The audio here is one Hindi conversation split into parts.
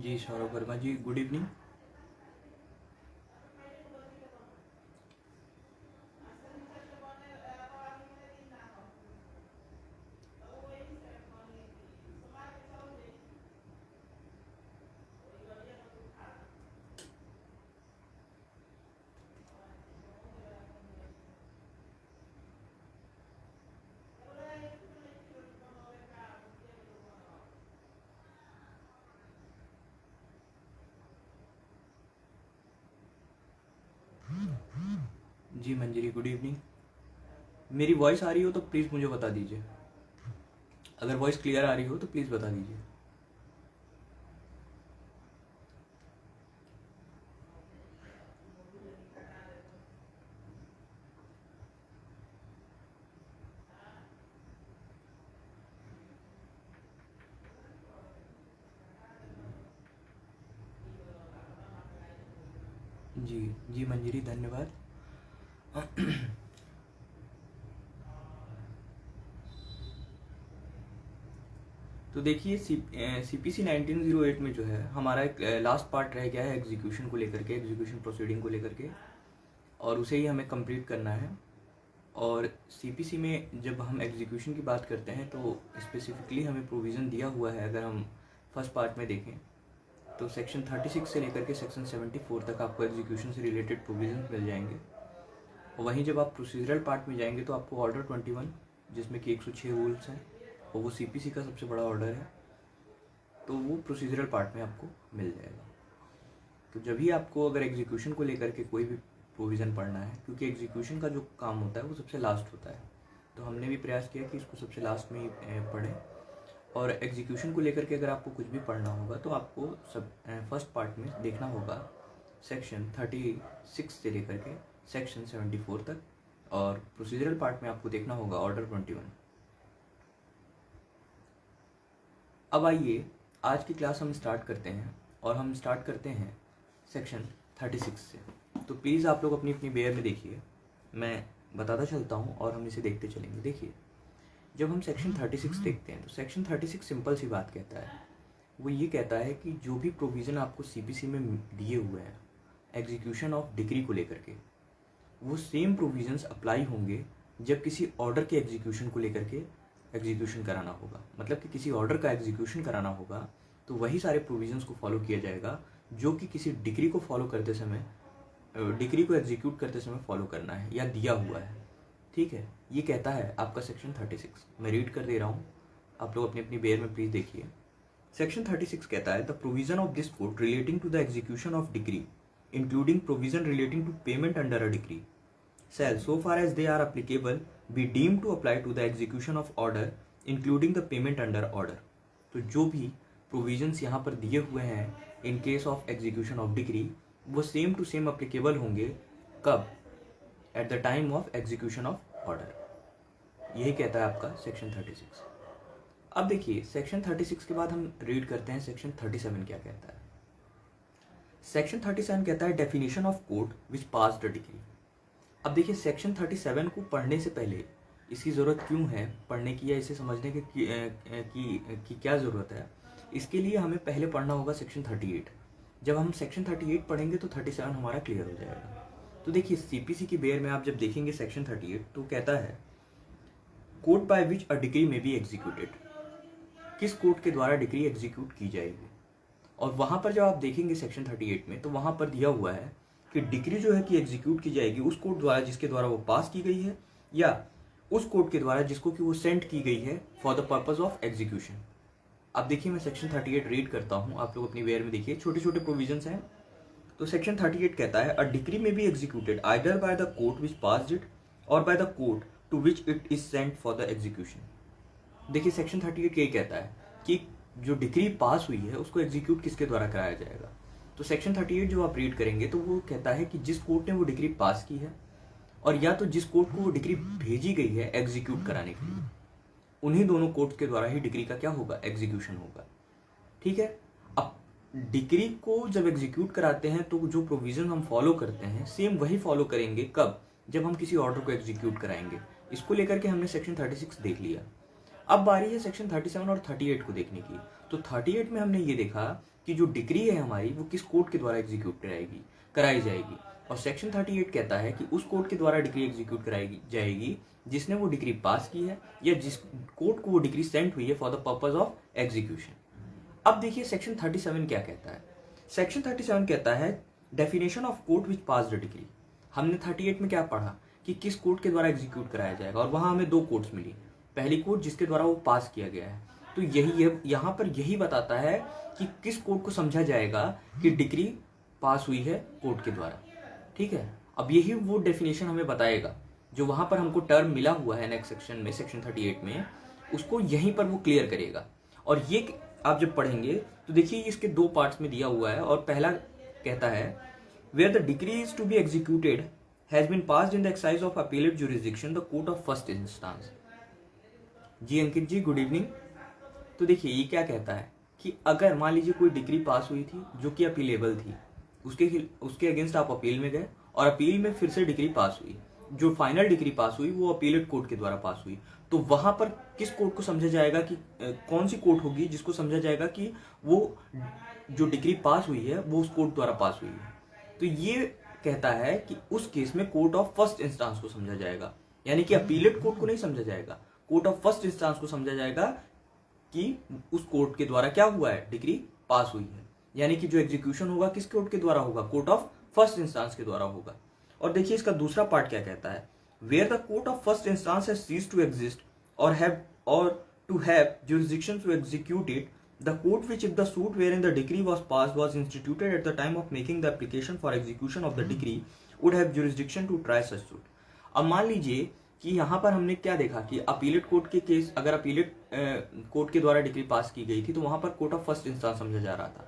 जी सौरभ वर्मा जी, गुड इवनिंग। जी मंजरी, गुड इवनिंग। मेरी वॉइस आ रही हो तो प्लीज़ मुझे बता दीजिए। अगर वॉइस क्लियर आ रही हो तो प्लीज़ बता दीजिए। जी जी मंजरी, धन्यवाद। तो देखिए, CPC 1908 में जो है हमारा एक लास्ट पार्ट रह गया है एग्जीक्यूशन को लेकर के, एग्जीक्यूशन प्रोसीडिंग को लेकर के, और उसे ही हमें कंप्लीट करना है। और CPC में जब हम एग्जीक्यूशन की बात करते हैं तो स्पेसिफिकली हमें प्रोविज़न दिया हुआ है। अगर हम फर्स्ट पार्ट में देखें तो सेक्शन 36 से लेकर के सेक्शन 74 तक आपको एग्जीक्यूशन से रिलेटेड प्रोविजन मिल जाएंगे। और वहीं जब आप प्रोसीजरल पार्ट में जाएंगे तो आपको ऑर्डर 21, जिसमें कि 106 रूल्स हैं, और वो CPC का सबसे बड़ा ऑर्डर है, तो वो प्रोसीजरल पार्ट में आपको मिल जाएगा। तो जब भी आपको अगर एग्जीक्यूशन को लेकर के कोई भी प्रोविज़न पढ़ना है, क्योंकि एग्जीक्यूशन का जो काम होता है वो सबसे लास्ट होता है, तो हमने भी प्रयास किया कि इसको सबसे लास्ट में ही पढ़ें। और एग्जीक्यूशन को लेकर के अगर आपको कुछ भी पढ़ना होगा तो आपको फर्स्ट पार्ट में देखना होगा सेक्शन 36 से लेकर के सेक्शन 74 तक, और प्रोसीजरल पार्ट में आपको देखना होगा ऑर्डर 21। अब आइए आज की क्लास हम स्टार्ट करते हैं, और हम स्टार्ट करते हैं सेक्शन 36 से। तो प्लीज़ आप लोग अपनी अपनी बेयर में देखिए, मैं बताता चलता हूँ और हम इसे देखते चलेंगे। देखिए, जब हम सेक्शन 36 देखते हैं तो सेक्शन 36 सिंपल सी बात कहता है। वो ये कहता है कि जो भी प्रोविज़न आपको CPC में दिए हुए हैं एग्जीक्यूशन ऑफ डिग्री को लेकर के, वो सेम प्रोविजंस अप्लाई होंगे जब किसी ऑर्डर के एग्जीक्यूशन को लेकर के एग्जीक्यूशन कराना होगा। मतलब कि किसी ऑर्डर का एग्जीक्यूशन कराना होगा तो वही सारे प्रोविजंस को फॉलो किया जाएगा जो कि किसी डिग्री को फॉलो करते समय, डिग्री को एग्जीक्यूट करते समय फॉलो करना है या दिया हुआ है। ठीक है, ये कहता है आपका सेक्शन 36। मैं रीड कर दे रहा हूँ, आप लोग अपनी अपनी बेयर में प्लीज़ देखिए। सेक्शन 36 कहता है the provision of this code relating to the execution of degree including provision relating to payment under a degree shall, so far as they are applicable, be deemed to apply to the execution of order including the payment under order। तो जो भी प्रोविजंस यहाँ पर दिए हुए हैं in case of execution of degree, वो सेम टू सेम अप्लीकेबल होंगे कब? At the time of execution of order. यही कहता है आपका सेक्शन 36। अब देखिए, सेक्शन 36 के बाद हम रीड करते हैं सेक्शन 37 क्या कहता है। सेक्शन 37 कहता है definition of code which pass the degree. अब देखिए, सेक्शन 37 को पढ़ने से पहले इसकी ज़रूरत क्यों है पढ़ने की, या इसे समझने की क्या ज़रूरत है, इसके लिए हमें पहले पढ़ना होगा सेक्शन 38। जब हम सेक्शन 38 पढ़ेंगे तो 37 हमारा क्लियर हो जाएगा। तो देखिए, CPC की बेयर में आप जब देखेंगे सेक्शन 38 तो कहता है code by which a decree may be executed, किस कोड के द्वारा डिग्री एग्जीक्यूट की जाएगी। और वहाँ पर जब आप देखेंगे सेक्शन 38 में तो वहाँ पर दिया हुआ है कि डिग्री जो है कि एग्जीक्यूट की जाएगी उस कोड द्वारा जिसके द्वारा वो पास की गई है, या उस कोड के द्वारा जिसको कि वो सेंड की गई है for the purpose of execution. अब देखिए, मैं सेक्शन 38 रीड करता हूँ, आप लोग अपनी वेयर में देखिए, छोटे छोटे प्रोविजंस हैं। तो सेक्शन 38 कहता है a decree may be executed either by the court which passed it और by the court to which it is sent for the execution. देखिए, सेक्शन 38 यही कहता है कि जो डिग्री पास हुई है उसको एग्जीक्यूट किसके द्वारा कराया जाएगा। तो सेक्शन 38 जो आप रीड करेंगे तो वो कहता है कि जिस कोर्ट ने वो डिग्री पास की है, और या तो जिस कोर्ट को वो डिग्री भेजी गई है एग्जीक्यूट कराने के लिए, उन्हीं दोनों कोर्ट के द्वारा ही डिग्री का क्या होगा, एग्जीक्यूशन होगा। ठीक है, अब डिग्री को जब एग्जीक्यूट कराते हैं तो जो प्रोविजन हम फॉलो करते हैं सेम वही फॉलो करेंगे कब, जब हम किसी ऑर्डर को एग्जीक्यूट कराएंगे। इसको लेकर के हमने सेक्शन 36 देख लिया। अब बारी है सेक्शन 37 और 38 को देखने की। तो 38 में हमने ये देखा कि जो डिग्री है हमारी वो किस कोर्ट के द्वारा एग्जीक्यूट कराई जाएगी। और सेक्शन 38 कहता है कि उस कोर्ट के द्वारा डिग्री एग्जीक्यूट कराई जाएगी जिसने वो डिग्री पास की है या जिस कोर्ट को वो डिग्री सेंड हुई है for the purpose of execution. अब देखिए सेक्शन 37 क्या कहता है। सेक्शन 37 कहता है definition of court which pass the degree. हमने 38 में क्या पढ़ा कि किस कोर्ट के द्वारा एग्जीक्यूट कराया जाएगा, और वहां हमें 2 कोर्ट्स मिली। पहली कोर्ट जिसके द्वारा वो पास किया गया है, तो यहाँ पर यही बताता है कि किस कोर्ट को समझा जाएगा कि डिग्री पास हुई है कोर्ट के द्वारा। ठीक है, अब यही वो डेफिनेशन हमें बताएगा जो वहां पर हमको टर्म मिला हुआ है नेक्स्ट सेक्शन में, सेक्शन 38 में, उसको यहीं पर वो क्लियर करेगा। और ये आप जब पढ़ेंगे तो देखिए इसके 2 पार्ट्स में दिया हुआ है। और पहला कहता है where the degree is to be executed has been passed in the excise of appellate jurisdiction the court of first instance. जी अंकित जी, गुड इवनिंग। तो देखिए ये क्या कहता है कि अगर मान लीजिए कोई डिग्री पास हुई थी जो कि अपीलेबल थी, उसके अगेंस्ट आप अपील में गए और अपील में फिर से डिग्री पास हुई, जो फाइनल डिग्री पास हुई वो अपीलेट कोर्ट के द्वारा पास हुई, तो वहां पर किस कोर्ट को समझा जाएगा कि कौन सी कोर्ट होगी जिसको समझा जाएगा कि वो जो डिग्री पास हुई है वो उस कोर्ट द्वारा पास हुई है। तो ये कहता है कि उस केस में कोर्ट ऑफ फर्स्ट इंस्टांस को समझा जाएगा, यानी कि अपीलेट कोर्ट को नहीं समझा जाएगा, कोर्ट ऑफ फर्स्ट इंस्टांस को समझा जाएगा कि उस कोर्ट के द्वारा क्या हुआ है, डिग्री पास हुई है। यानी कि जो एग्जीक्यूशन होगा किस कोर्ट के द्वारा होगा, कोर्ट ऑफ फर्स्ट इंस्टांस के द्वारा होगा। और देखिए इसका दूसरा पार्ट क्या कहता है, where the court of first instance has ceased to exist और to have jurisdiction to execute it, the court which if the suit wherein the decree was passed was instituted at the time of making the application for execution of the decree would have jurisdiction to try such suit। अब मान लीजिए कि यहाँ पर हमने क्या देखा कि अपीलेट कोर्ट के केस, अगर अपीलेट कोर्ट के द्वारा डिग्री पास की गई थी तो वहां पर कोर्ट ऑफ फर्स्ट इंस्टांस समझा जा रहा था।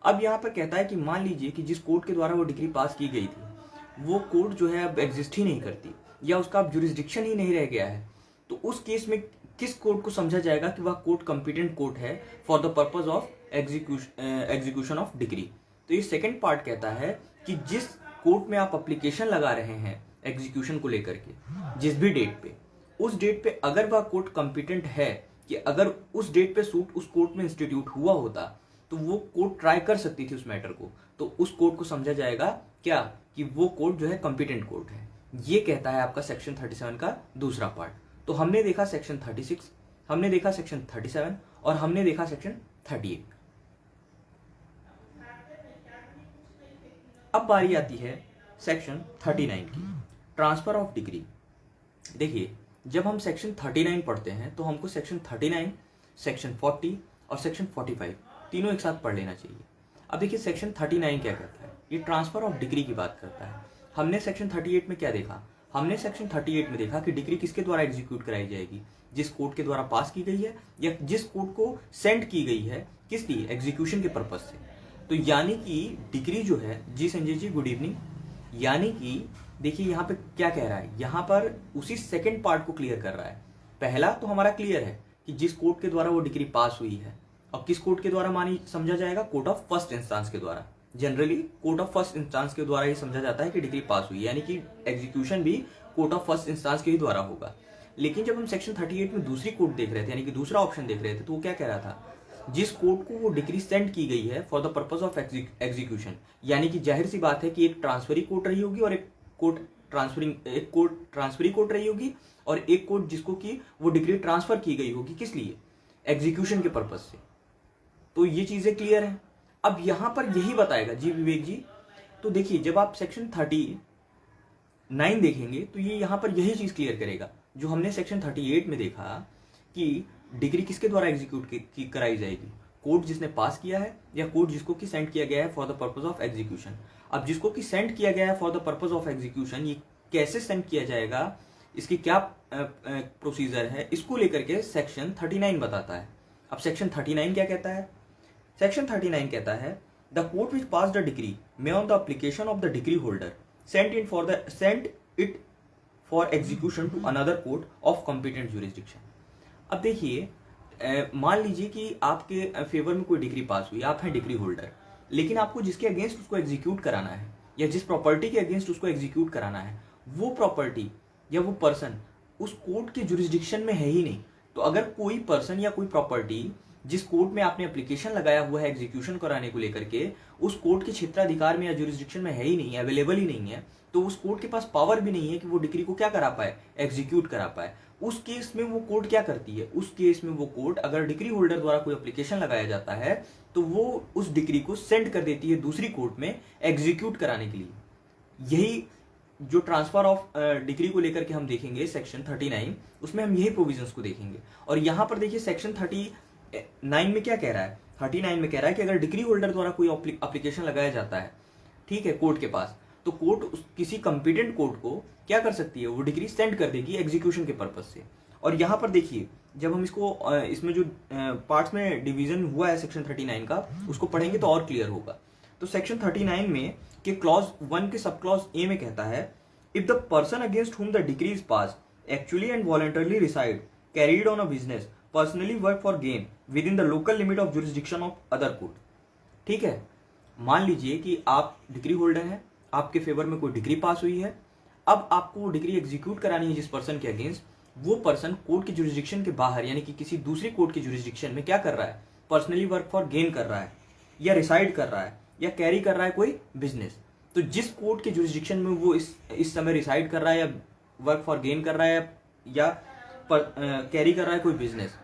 अब यहाँ पर कहता है कि मान लीजिए कि जिस कोर्ट के द्वारा वो डिग्री पास की गई थी वो कोर्ट जो है अब एग्जिस्ट ही नहीं करती या उसका अब जुरिस्डिक्शन ही नहीं रह गया है, तो उस केस में किस कोर्ट को समझा जाएगा कि वह कोर्ट कॉम्पिटेंट कोर्ट है for the purpose of execution of degree. तो ये सेकंड पार्ट कहता है कि जिस कोर्ट में आप एप्लीकेशन लगा रहे हैं एग्जीक्यूशन को लेकर के, जिस भी डेट पे, उस डेट पे अगर वह कोर्ट कॉम्पिटेंट है कि अगर उस डेट पे सूट उस कोर्ट में इंस्टीट्यूट हुआ होता तो वो कोर्ट ट्राई कर सकती थी उस मैटर को, तो उस कोर्ट को समझा जाएगा क्या कि वो कोर्ट जो है कॉम्पिटेंट कोर्ट है। ये कहता है आपका सेक्शन 37 का दूसरा पार्ट। तो हमने देखा सेक्शन 36, हमने देखा सेक्शन 37 और हमने देखा सेक्शन 38। अब बारी आती है सेक्शन 39 की, ट्रांसफर ऑफ डिग्री। देखिए जब हम सेक्शन 39 पढ़ते हैं तो हमको सेक्शन 39, सेक्शन 40 और सेक्शन 45 तीनों एक साथ पढ़ लेना चाहिए। अब देखिए सेक्शन 39 क्या कहता है, ये ट्रांसफर ऑफ डिग्री की बात करता है। हमने सेक्शन 38 में क्या देखा, हमने सेक्शन 38 में देखा कि डिग्री किसके द्वारा एग्जीक्यूट कराई जाएगी, जिस कोर्ट के द्वारा पास की गई है या जिस कोर्ट को सेंड की गई है, किस लिए, एग्जीक्यूशन के पर्पज से। तो यानी कि डिग्री जो है, जी संजय जी गुड इवनिंग, यानी कि देखिए यहाँ पे क्या कह रहा है, यहाँ पर उसी सेकंड पार्ट को क्लियर कर रहा है। पहला तो हमारा क्लियर है कि जिस कोर्ट के द्वारा वो डिग्री पास हुई है, और किस कोर्ट के द्वारा मानी समझा जाएगा, कोर्ट ऑफ फर्स्ट इंस्टांस के द्वारा। Generally court of first instance के द्वारा ही समझा जाता है कि डिग्री पास हुई, यानी कि एग्जीक्यूशन भी कोर्ट ऑफ फर्स्ट इंस्टांस के ही द्वारा होगा। लेकिन जब हम सेक्शन 38 में दूसरी कोर्ट देख रहे थे, यानी कि दूसरा ऑप्शन देख रहे थे, तो वो क्या कह रहा था, जिस कोर्ट को वो डिग्री सेंड की गई है for the purpose of execution, यानी कि जाहिर सी बात है कि एक ट्रांसफरी कोर्ट रही होगी और एक कोर्ट ट्रांसफरी कोर्ट रही होगी और एक कोर्ट जिसको कि वो डिग्री ट्रांसफर की गई होगी, किस लिए, एग्जीक्यूशन के पर्पज से। तो ये चीजें क्लियर है। अब यहां पर यही बताएगा जी विवेक जी। तो देखिए जब आप सेक्शन 39 देखेंगे तो ये यहां पर यही चीज क्लियर करेगा जो हमने सेक्शन 38 में देखा कि डिग्री किसके द्वारा एग्जीक्यूट कराई जाएगी, कोर्ट जिसने पास किया है या कोर्ट जिसको कि सेंड किया गया है for the purpose of execution. अब जिसको कि सेंड किया गया है for the purpose of execution, ये कैसे सेंड किया जाएगा, इसकी क्या प्रोसीजर है, इसको लेकर के सेक्शन 39 बताता है। अब सेक्शन 39 क्या कहता है, सेक्शन 39 कहता है the court which pass the degree may on the application of the degree holder send it for execution to another court of competent jurisdiction. अब देखिए मान लीजिए कि आपके फेवर में कोई डिग्री पास हुई, आप हैं डिग्री होल्डर, लेकिन आपको जिसके अगेंस्ट उसको एग्जीक्यूट कराना है या जिस प्रॉपर्टी के अगेंस्ट उसको एग्जीक्यूट कराना है, वो प्रॉपर्टी या वो पर्सन उस कोर्ट के जुरिस्डिक्शन में है ही नहीं। तो अगर कोई पर्सन या कोई प्रॉपर्टी जिस कोर्ट में आपने एप्लीकेशन लगाया हुआ है एग्जीक्यूशन कराने को लेकर के, उस कोर्ट के क्षेत्राधिकार में या जुरिस्डिक्शन में है ही नहीं, अवेलेबल ही नहीं है, तो उस कोर्ट के पास पावर भी नहीं है कि वो डिग्री को क्या करा पाए, एग्जीक्यूट करा पाए। उस केस में वो कोर्ट क्या करती है, उस केस में वो कोर्ट अगर डिग्री होल्डर द्वारा कोई एप्लीकेशन लगाया जाता है तो वो उस डिग्री को सेंड कर देती है दूसरी कोर्ट में एग्जीक्यूट कराने के लिए। यही जो ट्रांसफर ऑफ डिग्री को लेकर के हम देखेंगे सेक्शन 39, उसमें हम यही प्रोविजंस को देखेंगे। और यहां पर देखिए सेक्शन 39 में क्या कह रहा है, 39 में कह रहा है कि अगर डिग्री होल्डर द्वारा कोई एप्लीकेशन लगाया जाता है, ठीक है, कोर्ट के पास, तो कोर्ट किसी कंपिटेंट कोर्ट को क्या कर सकती है, वो डिग्री सेंड कर देगी एग्जीक्यूशन के पर्पज से। और यहाँ पर देखिए जब हम इसको इसमें जो पार्ट्स में डिवीजन हुआ है सेक्शन 39 का, उसको पढ़ेंगे तो और क्लियर होगा। तो सेक्शन 39 में कि क्लॉज 1 के सब क्लॉज ए में कहता है, if the person against whom the degree is pass actually and voluntarily reside carried on a business personally work for gain with in the local limit of jurisdiction of other court. ठीक है, मान लीजिए कि आप डिग्री होल्डर हैं, आपके फेवर में कोई डिग्री पास हुई है, अब आपको वो डिग्री एग्जीक्यूट करानी है जिस पर्सन के अगेंस्ट, वो पर्सन कोर्ट की जुरिस्डिक्शन के बाहर यानी कि किसी दूसरी कोर्ट की जुरिस्डिक्शन में क्या कर रहा है, पर्सनली वर्क फॉर गेन कर रहा है, या रिसाइड कर रहा है, या कैरी कर रहा है कोई बिजनेस। तो जिस कोर्ट के जुरिस्डिक्शन में वो इस समय रिसाइड कर रहा है या वर्क फॉर गेन कर रहा है या कैरी कर रहा है कोई बिजनेस,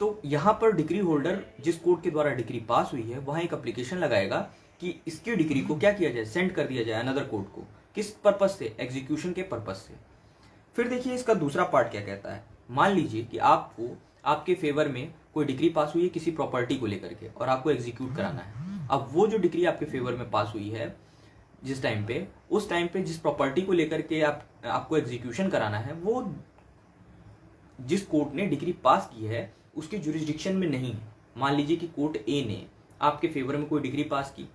तो यहां पर डिग्री होल्डर जिस कोर्ट के द्वारा डिग्री पास हुई है वहां एक एप्लीकेशन लगाएगा कि इसकी डिग्री को क्या किया जाए, सेंड कर दिया जाए अनदर कोर्ट को। किस पर्पज से, एग्जीक्यूशन के पर्पज से। फिर देखिए इसका दूसरा पार्ट क्या कहता है। मान लीजिए कि आपको आपके फेवर में कोई डिग्री पास हुई है किसी प्रॉपर्टी को लेकर के और आपको एग्जीक्यूट कराना है। अब वो जो डिग्री आपके फेवर में पास हुई है जिस टाइम पे, उस टाइम पे जिस प्रॉपर्टी को लेकर के आपको एग्जीक्यूशन कराना है, वो जिस कोर्ट ने डिग्री पास की है उसके जुरिस्डिक्शन में नहीं है। मान लीजिए कि कोर्ट ए ने आपके फेवर में कोई डिग्री पास की,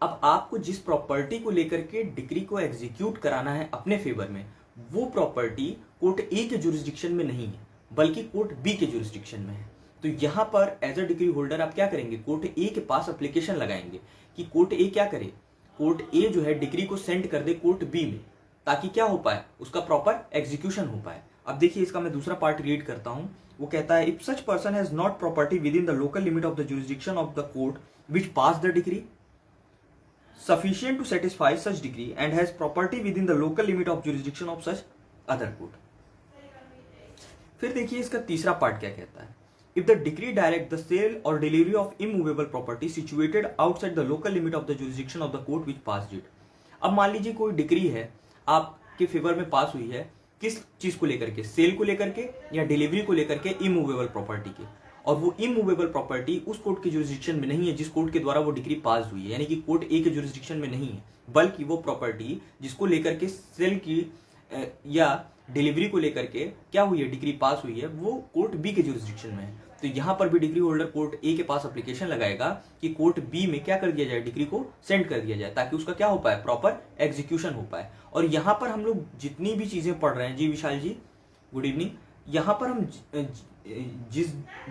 अब आपको जिस प्रॉपर्टी को लेकर के डिग्री को एग्जीक्यूट कराना है अपने फेवर में, वो प्रॉपर्टी कोर्ट ए के जुरिस्डिक्शन में नहीं है बल्कि कोर्ट बी के जुरिस्डिक्शन में है। तो यहां पर एज अ डिग्री होल्डर आप क्या करेंगे, कोर्ट ए के पास एप्लीकेशन लगाएंगे कि कोर्ट ए क्या करे, कोर्ट ए जो है डिग्री को सेंड कर दे कोर्ट बी में, ताकि क्या हो पाए, उसका प्रॉपर एग्जीक्यूशन हो पाए। अब देखिए इसका मैं दूसरा पार्ट रीड करता हूं। वो कहता है, if such person has not property with in the local limit of the jurisdiction of the court which pass the degree sufficient to satisfy such degree and has property within the local limit of jurisdiction of such other court। फिर देखिए इसका तीसरा पार्ट क्या कहता है। If the decree direct the sale or delivery of immovable property situated outside the local limit of the jurisdiction of the court which passed it। अब मान लीजिए कोई डिग्री है आपके फेवर में पास हुई है, किस चीज को लेकर के, सेल को लेकर के या डिलीवरी को लेकर के इमूवेबल प्रॉपर्टी के, और वो इमूवेबल प्रॉपर्टी उस कोर्ट के जुरिस्डिक्शन में नहीं है जिस कोर्ट के द्वारा वो डिग्री पास हुई है, यानी कि कोर्ट ए के जुरिस्डिक्शन में नहीं है, बल्कि वो प्रॉपर्टी जिसको लेकर के सेल की या डिलीवरी को लेकर के क्या हुई है, डिग्री पास हुई है, वो कोर्ट बी के जुरिस्डिक्शन में है। तो यहां पर भी डिग्री होल्डर कोर्ट ए के पास एप्लीकेशन लगाएगा कि कोर्ट बी में क्या कर दिया जाए, डिग्री को सेंड कर दिया जाए, ताकि उसका क्या हो पाए, प्रॉपर एग्जीक्यूशन हो पाए। और यहां पर हम लोग जितनी भी चीजें पढ़ रहे हैं, जी विशाल जी गुड इवनिंग, यहाँ पर हम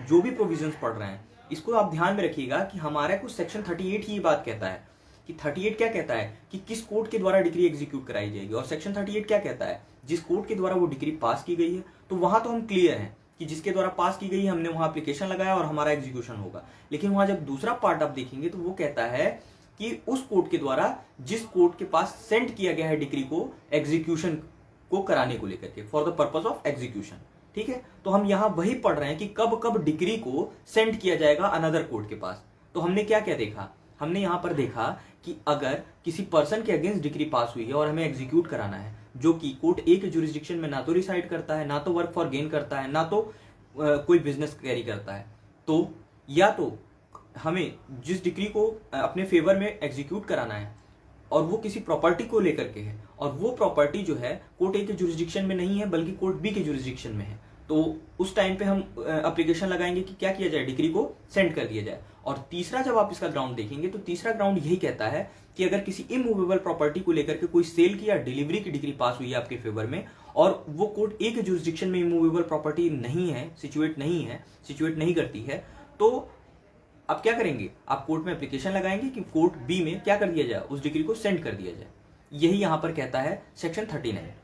जो भी प्रोविजंस पढ़ रहे हैं इसको आप ध्यान में रखिएगा कि हमारा कुछ सेक्शन 38 ही बात कहता है कि 38 क्या कहता है कि किस कोर्ट के द्वारा डिग्री एग्जीक्यूट कराई जाएगी, और सेक्शन 38 क्या कहता है, जिस कोर्ट के द्वारा वो डिग्री पास की गई है। तो वहां तो हम क्लियर हैं कि जिसके द्वारा पास की गई है हमने वहां एप्लीकेशन लगाया और हमारा एग्जीक्यूशन होगा। लेकिन वहां जब दूसरा पार्ट आप देखेंगे तो वो कहता है कि उस कोर्ट के द्वारा जिस कोर्ट के पास सेंड किया गया है डिग्री को एग्जीक्यूशन को कराने को लेकर के, for the purpose of execution. ठीक है, तो हम यहां वही पढ़ रहे हैं कि कब कब डिग्री को सेंड किया जाएगा अनदर कोर्ट के पास। तो हमने क्या क्या देखा, हमने यहां पर देखा कि अगर किसी पर्सन के अगेंस्ट डिग्री पास हुई है और हमें एग्जीक्यूट कराना है, जो कि कोर्ट ए के जुरिस्डिक्शन में ना तो रिसाइड करता है, ना तो वर्क फॉर गेन करता है, ना तो कोई बिजनेस कैरी करता है, तो या तो हमें जिस डिग्री को अपने फेवर में एग्जीक्यूट कराना है और वो किसी प्रॉपर्टी को लेकर के है, और वो प्रॉपर्टी जो है कोर्ट ए के जुरिस्डिक्शन में नहीं है बल्कि कोर्ट बी के जुरिस्डिक्शन में है, तो उस टाइम पे हम एप्लीकेशन लगाएंगे कि क्या किया जाए, डिग्री को सेंड कर दिया जाए। और तीसरा जब आप इसका ग्राउंड देखेंगे तो तीसरा ग्राउंड यही कहता है कि अगर किसी इमूवेबल प्रॉपर्टी को लेकर के कोई सेल की या डिलीवरी की डिग्री पास हुई है आपके फेवर में और वो कोर्ट ए के जुरिस्डिक्शन में इमूवेबल प्रॉपर्टी नहीं है, सिचुएट नहीं करती है, तो आप क्या करेंगे, आप कोर्ट में एप्लीकेशन लगाएंगे कि कोर्ट बी में क्या कर दिया जाए, उस डिग्री को सेंड कर दिया जाए। यही यहां पर कहता है सेक्शन 39।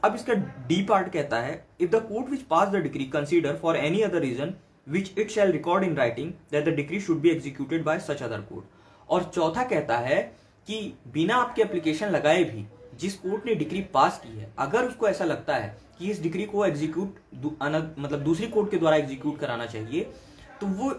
अब इसका डी पार्ट कहता है, if the court which pass the degree consider for any other reason which it shall record in writing that the decree should be executed by such other court. और चौथा कहता है कि बिना आपके एप्लीकेशन लगाए भी जिस कोर्ट ने डिग्री पास की है, अगर उसको ऐसा लगता है कि इस डिग्री को एग्जीक्यूट मतलब दूसरी कोर्ट के द्वारा एग्जीक्यूट कराना चाहिए, तो वो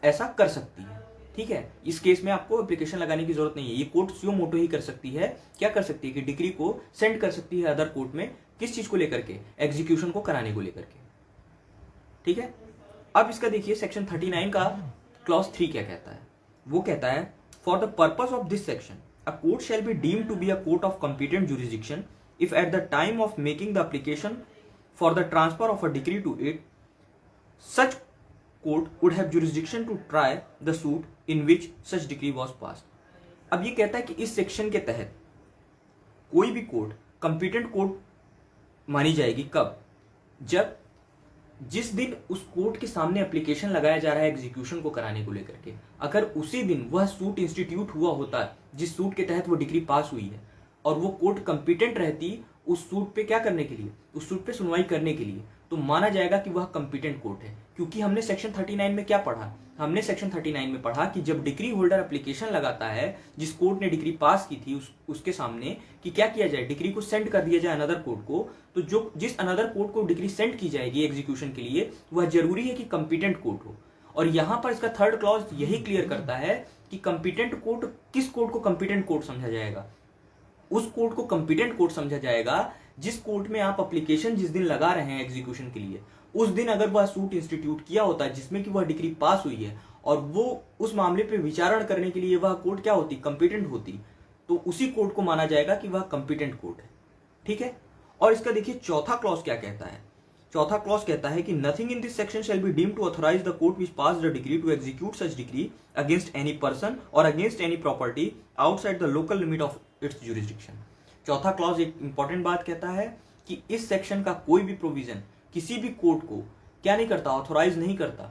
ऐसा कर सकती है। ठीक है, इस केस में आपको एप्लीकेशन लगाने की जरूरत नहीं है, ये कोर्ट सुयो मोटो ही कर सकती है। क्या कर सकती है कि डिग्री को सेंड कर सकती है अदर कोर्ट में, किस चीज को लेकर के, एग्जीक्यूशन को कराने को लेकर के। ठीक है, अब इसका देखिए सेक्शन 39 का क्लॉज 3 क्या कहता है। वो कहता है for the purpose of this section a court shall be deemed to be a court of competent jurisdiction if at the time of making the application for the transfer of a decree to it, such court would have jurisdiction to try the suit in which such decree was passed। अब ये कहता है कि इस सेक्शन के तहत कोई भी कोर्ट कॉम्पिटेंट कोर्ट मानी जाएगी कब, जब जिस दिन उस कोर्ट के सामने एप्लीकेशन लगाया जा रहा है एग्जीक्यूशन को कराने को लेकर के, अगर उसी दिन वह सूट इंस्टीट्यूट हुआ होता है जिस सूट के तहत वो डिग्री पास हुई है, और वो कोर्ट कंपिटेंट रहती उस सूट पे क्या करने के लिए, उस सूट पे सुनवाई करने के लिए, तो माना जाएगा कि वह कंपिटेंट कोर्ट है। क्योंकि हमने सेक्शन 39 में क्या पढ़ा, हमने सेक्शन 39 में पढ़ा कि जब डिग्री होल्डर एप्लीकेशन लगाता है जिस कोर्ट ने डिग्री पास की थी उसके सामने, कि क्या किया जाए, डिग्री को सेंड कर दिया जाए अनदर कोर्ट को, तो जो जिस अनदर कोर्ट को डिग्री सेंड की जाएगी एग्जीक्यूशन के लिए, वह जरूरी है कि कंपिटेंट कोर्ट हो। और यहां पर इसका थर्ड क्लॉज यही क्लियर करता है कि कंपिटेंट कोर्ट, किस कोर्ट को कंपिटेंट कोर्ट समझा जाएगा, उस कोर्ट को कंपिटेंट कोर्ट समझा जाएगा जिस कोर्ट में आप एप्लीकेशन जिस दिन लगा रहे हैं एग्जीक्यूशन के लिए, उस दिन अगर वह सूट इंस्टीट्यूट किया होता है जिसमें कि वह डिग्री पास हुई है, और वो उस मामले पे विचारण करने के लिए वह कोर्ट क्या होती, कंपिटेंट होती, तो उसी कोर्ट को माना जाएगा कि वह कंपिटेंट कोर्ट है। ठीक है, और इसका देखिए चौथा क्लॉज क्या कहता है। चौथा क्लॉज कहता है कि nothing in this section shall be deemed to authorise the court which pass the decree to execute such degree against any person और against any property outside the local limit of its jurisdiction. चौथा क्लॉज एक इंपॉर्टेंट बात कहता है कि इस सेक्शन का कोई भी प्रोविजन किसी भी कोर्ट को क्या नहीं करता, ऑथोराइज नहीं करता,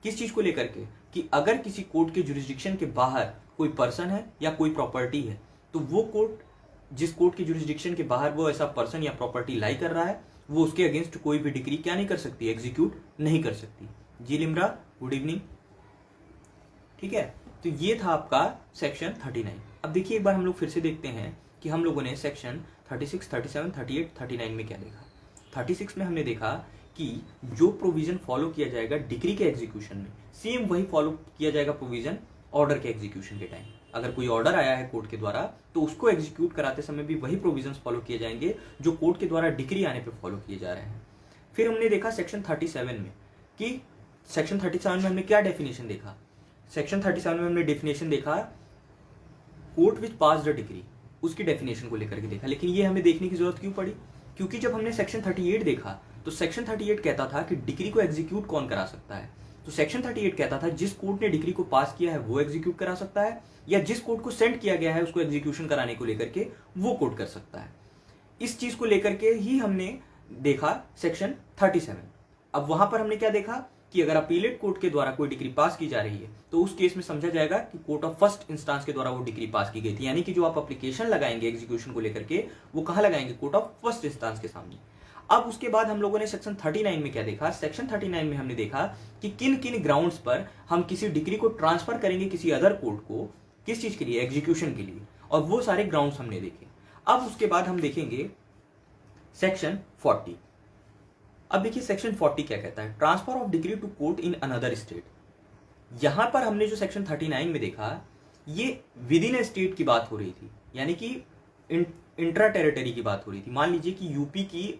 किस चीज को लेकर के, कि अगर किसी कोर्ट के जुरिस्डिक्शन के बाहर कोई पर्सन है या कोई प्रॉपर्टी है, तो वो कोर्ट जिस कोर्ट के जुरिस्डिक्शन के बाहर वो ऐसा पर्सन या प्रॉपर्टी लाई कर रहा है, वो उसके अगेंस्ट कोई भी डिग्री क्या नहीं कर सकती, एग्जीक्यूट नहीं कर सकती। जी लिमरा, गुड इवनिंग। ठीक है, तो ये था आपका सेक्शन 39। अब देखिए एक बार हम लोग फिर से देखते हैं कि हम लोगों ने सेक्शन 36, 37, 38, 39 में क्या देखा। 36 में हमने देखा कि जो प्रोविजन फॉलो किया जाएगा डिग्री के एग्जीक्यूशन में, सेम वही फॉलो किया जाएगा प्रोविजन ऑर्डर के एग्जीक्यूशन के टाइम। अगर कोई ऑर्डर आया है कोर्ट के द्वारा, तो उसको एग्जीक्यूट कराते समय भी वही प्रोविजंस फॉलो किए जाएंगे जो कोर्ट के द्वारा डिग्री आने पे फॉलो किए जा रहे हैं। फिर हमने देखा सेक्शन 37 में कि सेक्शन 37 में हमने क्या डेफिनेशन देखा। सेक्शन 37 में हमने डेफिनेशन देखा court which pass the degree, उसकी डेफिनेशन को लेकर के देखा। लेकिन ये हमें देखने की जरूरत क्यों पड़ी, क्योंकि जब हमने सेक्शन 38 देखा तो सेक्शन 38 कहता था कि डिग्री को एग्जीक्यूट कौन करा सकता है। तो सेक्शन 38 कहता था जिस कोर्ट ने डिग्री को पास किया है वो एग्जीक्यूट करा सकता है, या जिस कोर्ट को सेंड किया गया है उसको एग्जीक्यूशन कराने को लेकर के वो कोर्ट कर सकता है। इस चीज को लेकर के ही हमने देखा सेक्शन 37। अब वहां पर हमने क्या देखा कि अगर अपीलेट कोर्ट के द्वारा कोई डिग्री पास की जा रही है, तो उस केस में समझा जाएगा कि कोर्ट ऑफ फर्स्ट इंस्टेंस के द्वारा वो डिग्री पास की गई थी। यानी कि जो आप एप्लीकेशन लगाएंगे एग्जीक्यूशन को लेकर के, वो कहां लगाएंगे, कोर्ट ऑफ फर्स्ट इंस्टेंस के सामने। अब उसके बाद हम लोगों ने सेक्शन 39 में क्या देखा। सेक्शन 39 में हमने देखा कि किन किन ग्राउंड्स पर हम किसी डिग्री को ट्रांसफर करेंगे किसी अदर कोर्ट को, किस चीज के लिए, एग्जीक्यूशन के लिए, और वो सारे ग्राउंड्स हमने देखे। अब उसके बाद हम देखेंगे सेक्शन 40। अब देखिए सेक्शन 40 क्या कहता है, transfer of degree to court in another state. यहां पर हमने जो सेक्शन 39 में देखा, ये विद इन ए स्टेट की बात हो रही थी, यानी कि इंट्रा टेरिटरी की बात हो रही थी। मान लीजिए कि यूपी की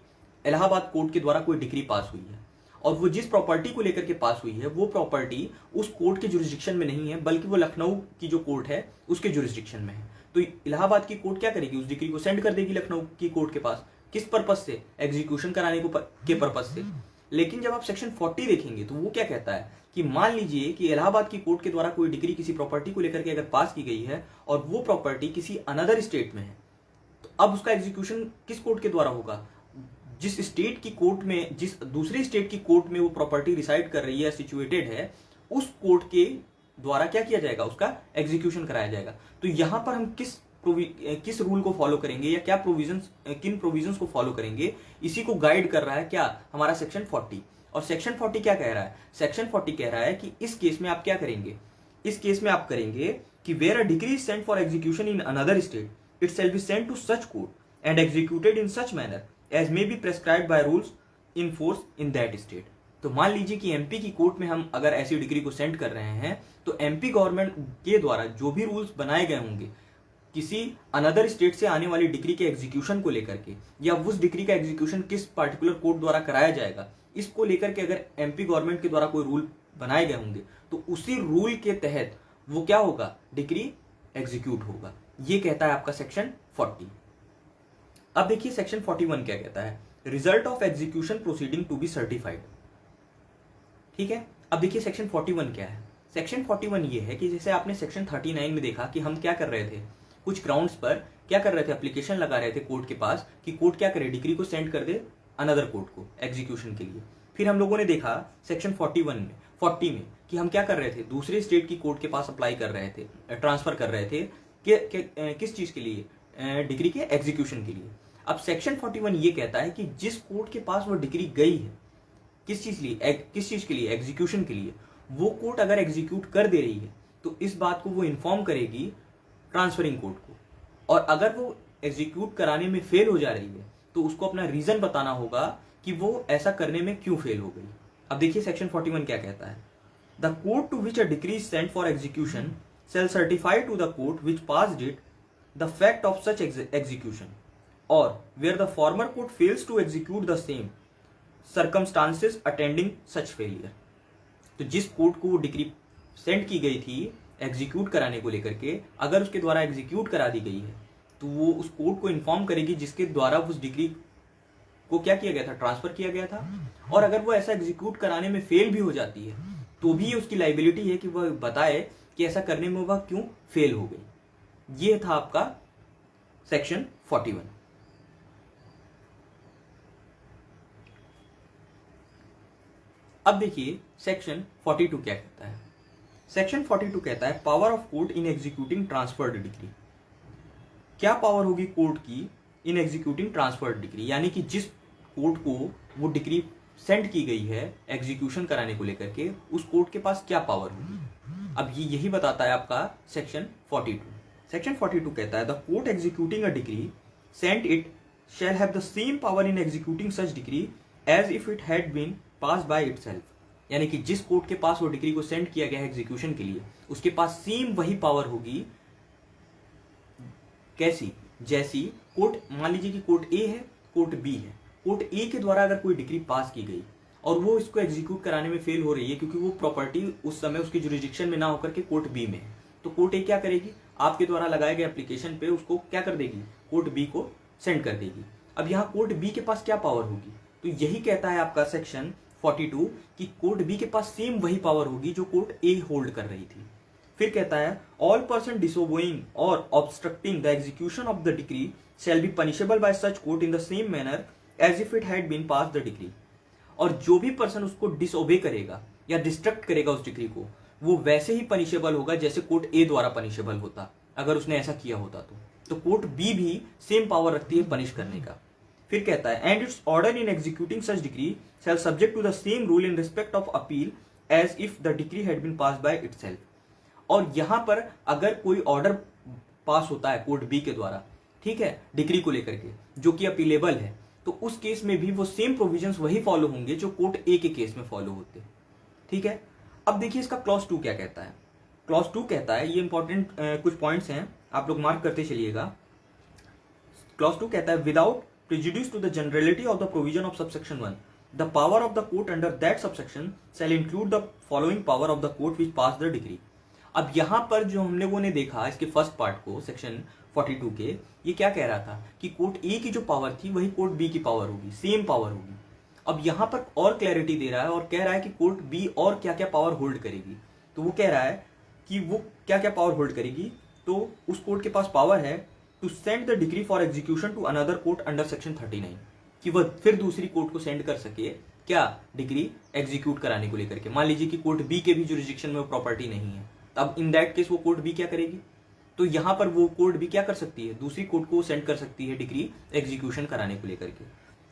इलाहाबाद कोर्ट के द्वारा कोई डिग्री पास हुई है, और वो जिस प्रॉपर्टी को लेकर के पास हुई है वो प्रॉपर्टी उस कोर्ट के जुरिस्डिक्शन में नहीं है, बल्कि वो लखनऊ की जो कोर्ट है उसके जुरिस्डिक्शन में है। तो इलाहाबाद की कोर्ट क्या करेगी, उस डिग्री को सेंड कर देगी लखनऊ की कोर्ट के पास। किस पर्पज से, एग्जीक्यूशन कराने के पर्पज से। लेकिन जब आप सेक्शन 40 देखेंगे तो वो क्या कहता है कि मान लीजिए कि इलाहाबाद की कोर्ट के द्वारा कोई डिग्री किसी प्रॉपर्टी को लेकर के अगर पास की गई है और वो प्रॉपर्टी किसी अनदर स्टेट में है, तो अब उसका एग्जीक्यूशन किस कोर्ट के द्वारा होगा, जिस स्टेट की कोर्ट में, जिस दूसरे स्टेट की कोर्ट में वो प्रॉपर्टी रिसाइड कर रही है, सिचुएटेड है, उस कोर्ट के द्वारा क्या किया जाएगा, उसका एग्जीक्यूशन कराया जाएगा। तो यहां पर हम किस रूल को फॉलो करेंगे, या क्या प्रोविजंस, किन प्रोविजंस को फॉलो करेंगे, इसी को गाइड कर रहा है क्या, हमारा सेक्शन 40। और सेक्शन 40 क्या कह रहा है? सेक्शन 40 कह रहा है कि इस केस में आप क्या करेंगे, इस केस में आप करेंगे कि where a decree is sent for execution in another state it shall be sent to such court and executed in such manner as may be prescribed by rules in force in that state. तो मान लीजिए कि एमपी की कोर्ट में हम अगर ऐसी डिग्री को सेंड कर रहे हैं तो एमपी गवर्नमेंट के द्वारा जो भी रूल्स बनाए गए होंगे किसी अनदर स्टेट से आने वाली डिग्री के एग्जीक्यूशन को लेकर के, या उस डिग्री का एग्जीक्यूशन किस पार्टिकुलर कोर्ट द्वारा कराया जाएगा, इसको लेकर के अगर एमपी गवर्नमेंट के द्वारा कोई रूल बनाए गए होंगे तो उसी रूल के तहत वो क्या होगा, डिग्री एग्जीक्यूट होगा। ये कहता है आपका सेक्शन 40। अब देखिए सेक्शन 41 क्या कहता है, result of execution proceeding to be certified. ठीक है, अब देखिए सेक्शन 41 क्या है। सेक्शन 41 ये है कि जैसे आपने सेक्शन 39 में देखा कि हम क्या कर रहे थे, कुछ ग्राउंड्स पर क्या कर रहे थे, एप्लीकेशन लगा रहे थे कोर्ट के पास कि कोर्ट क्या करे, डिग्री को सेंड कर दे अनदर कोर्ट को एग्जीक्यूशन के लिए। फिर हम लोगों ने देखा सेक्शन 40 में कि हम क्या कर रहे थे, दूसरे स्टेट की कोर्ट के पास अप्लाई कर रहे थे, ट्रांसफर कर रहे थे किस चीज के लिए, डिग्री के एग्जीक्यूशन के लिए। अब सेक्शन 41 ये कहता है कि जिस कोर्ट के पास वो डिग्री गई है, किस चीज के लिए, एग्जीक्यूशन के लिए, वो कोर्ट अगर एग्जीक्यूट कर दे रही है तो इस बात को वो इन्फॉर्म करेगी ट्रांसफरिंग कोर्ट को, और अगर वो एग्जीक्यूट कराने में फेल हो जा रही है तो उसको अपना रीजन बताना होगा कि वो ऐसा करने में क्यों फेल हो गई। अब देखिए सेक्शन 41 क्या कहता है, the court to which a decree is sent for execution shall certify to the court which passed it the fact of such execution, or where the former court fails to execute the same circumstances attending such failure। तो जिस कोर्ट को वो डिग्री सेंड की गई थी एग्जीक्यूट कराने को लेकर के, अगर उसके द्वारा एग्जीक्यूट करा दी गई है तो वो उस कोर्ट को इन्फॉर्म करेगी जिसके द्वारा उस डिग्री को क्या किया गया था, ट्रांसफर किया गया था। और अगर वो ऐसा एग्जीक्यूट कराने में फेल भी हो जाती है तो भी उसकी लाइबिलिटी है कि वह बताए कि ऐसा करने में वह क्यों फेल हो गई। ये था आपका सेक्शन 41। अब देखिए सेक्शन 42 क्या कहता है। सेक्शन 42 कहता है power of court in executing transferred degree. क्या पावर होगी कोर्ट की इन एग्जीक्यूटिंग ट्रांसफर्ड डिग्री, यानी कि जिस कोर्ट को वो डिग्री सेंड की गई है एग्जीक्यूशन कराने को लेकर के, उस कोर्ट के पास क्या पावर होगी। अब ये यही बताता है आपका सेक्शन 42। सेक्शन 42 कहता है the court executing a degree sent it shall have the same power in executing such degree as if it had been pass by itself. यानी कि जिस कोर्ट के पास वो डिग्री को सेंड किया गया है एग्जीक्यूशन के लिए, उसके पास सेम वही पावर होगी। कैसी, जैसी कोर्ट, मान लीजिए कि कोर्ट ए है, कोर्ट बी है, कोर्ट ए के द्वारा अगर कोई डिग्री पास की गई और वो इसको एग्जीक्यूट कराने में फेल हो रही है क्योंकि वो प्रॉपर्टी उस समय उसकी जुरिडिक्शन में ना होकर के कोर्ट बी में है, तो कोर्ट ए क्या करेगी, आपके द्वारा लगाए गए एप्लीकेशन पे उसको क्या कर देगी, कोर्ट बी को सेंड कर देगी। अब यहाँ कोर्ट बी के पास क्या पावर होगी, तो यही कहता है आपका सेक्शन 42 कि कोर्ट बी के पास सेम वही पावर होगी जो कोर्ट ए होल्ड कर रही थी। फिर कहता है ऑल पर्सन डिसोबोइंग और obstructing the execution of the degree shall be punishable by such court in the same manner as if it had been pass the degree. और जो भी पर्सन उसको डिसओबे करेगा या डिस्ट्रक्ट करेगा उस डिग्री को, वो वैसे ही पनिशेबल होगा जैसे कोर्ट ए द्वारा पनिशेबल होता अगर उसने ऐसा किया होता तो कोर्ट बी भी सेम पावर रखती है पनिश करने का। फिर कहता है and its order in executing such degree shall subject to the same rule in respect of appeal as if the degree had been pass by itself. और यहां पर अगर कोई ऑर्डर पास होता है कोर्ट बी के द्वारा, ठीक है, डिग्री को लेकर के जो कि अपीलेबल है, तो उस केस में भी वो सेम प्रोविजंस वही फॉलो होंगे जो कोर्ट ए के केस में फॉलो होते। ठीक है, अब देखिए इसका क्लॉज 2 क्या कहता है। क्लॉज 2 कहता है, ये इंपॉर्टेंट कुछ पॉइंट्स हैं, आप लोग मार्क करते चलिएगा। क्लॉज 2 कहता है without prejudice to the generality of the provision of subsection 1 the power of the court under that subsection shall include the following power of the court which pass the degree. अब यहां पर जो हम लोगों ने देखा इसके फर्स्ट पार्ट को सेक्शन 42 के, ये क्या कह रहा था कि कोर्ट ए की जो पावर थी वही कोर्ट बी की पावर होगी, सेम पावर होगी। अब यहां पर और क्लैरिटी दे रहा है और कह रहा है कि कोर्ट बी और क्या क्या पावर होल्ड करेगी। तो वो कह रहा है कि वो क्या क्या पावर होल्ड करेगी, तो उस कोर्ट के पास पावर है to send the degree for execution to another court under section 39, कि वह फिर दूसरी कोर्ट को सेंड कर सके क्या, डिग्री एग्जीक्यूट कराने को लेकर के। मान लीजिए कि कोर्ट बी के भी जुरिडिक्शन में प्रॉपर्टी नहीं है, अब इन दैट केस वो कोर्ट बी क्या करेगी, तो यहां पर वो कोर्ट भी क्या कर सकती है, दूसरी कोर्ट को सेंड कर सकती है डिग्री एग्जीक्यूशन कराने को लेकर के।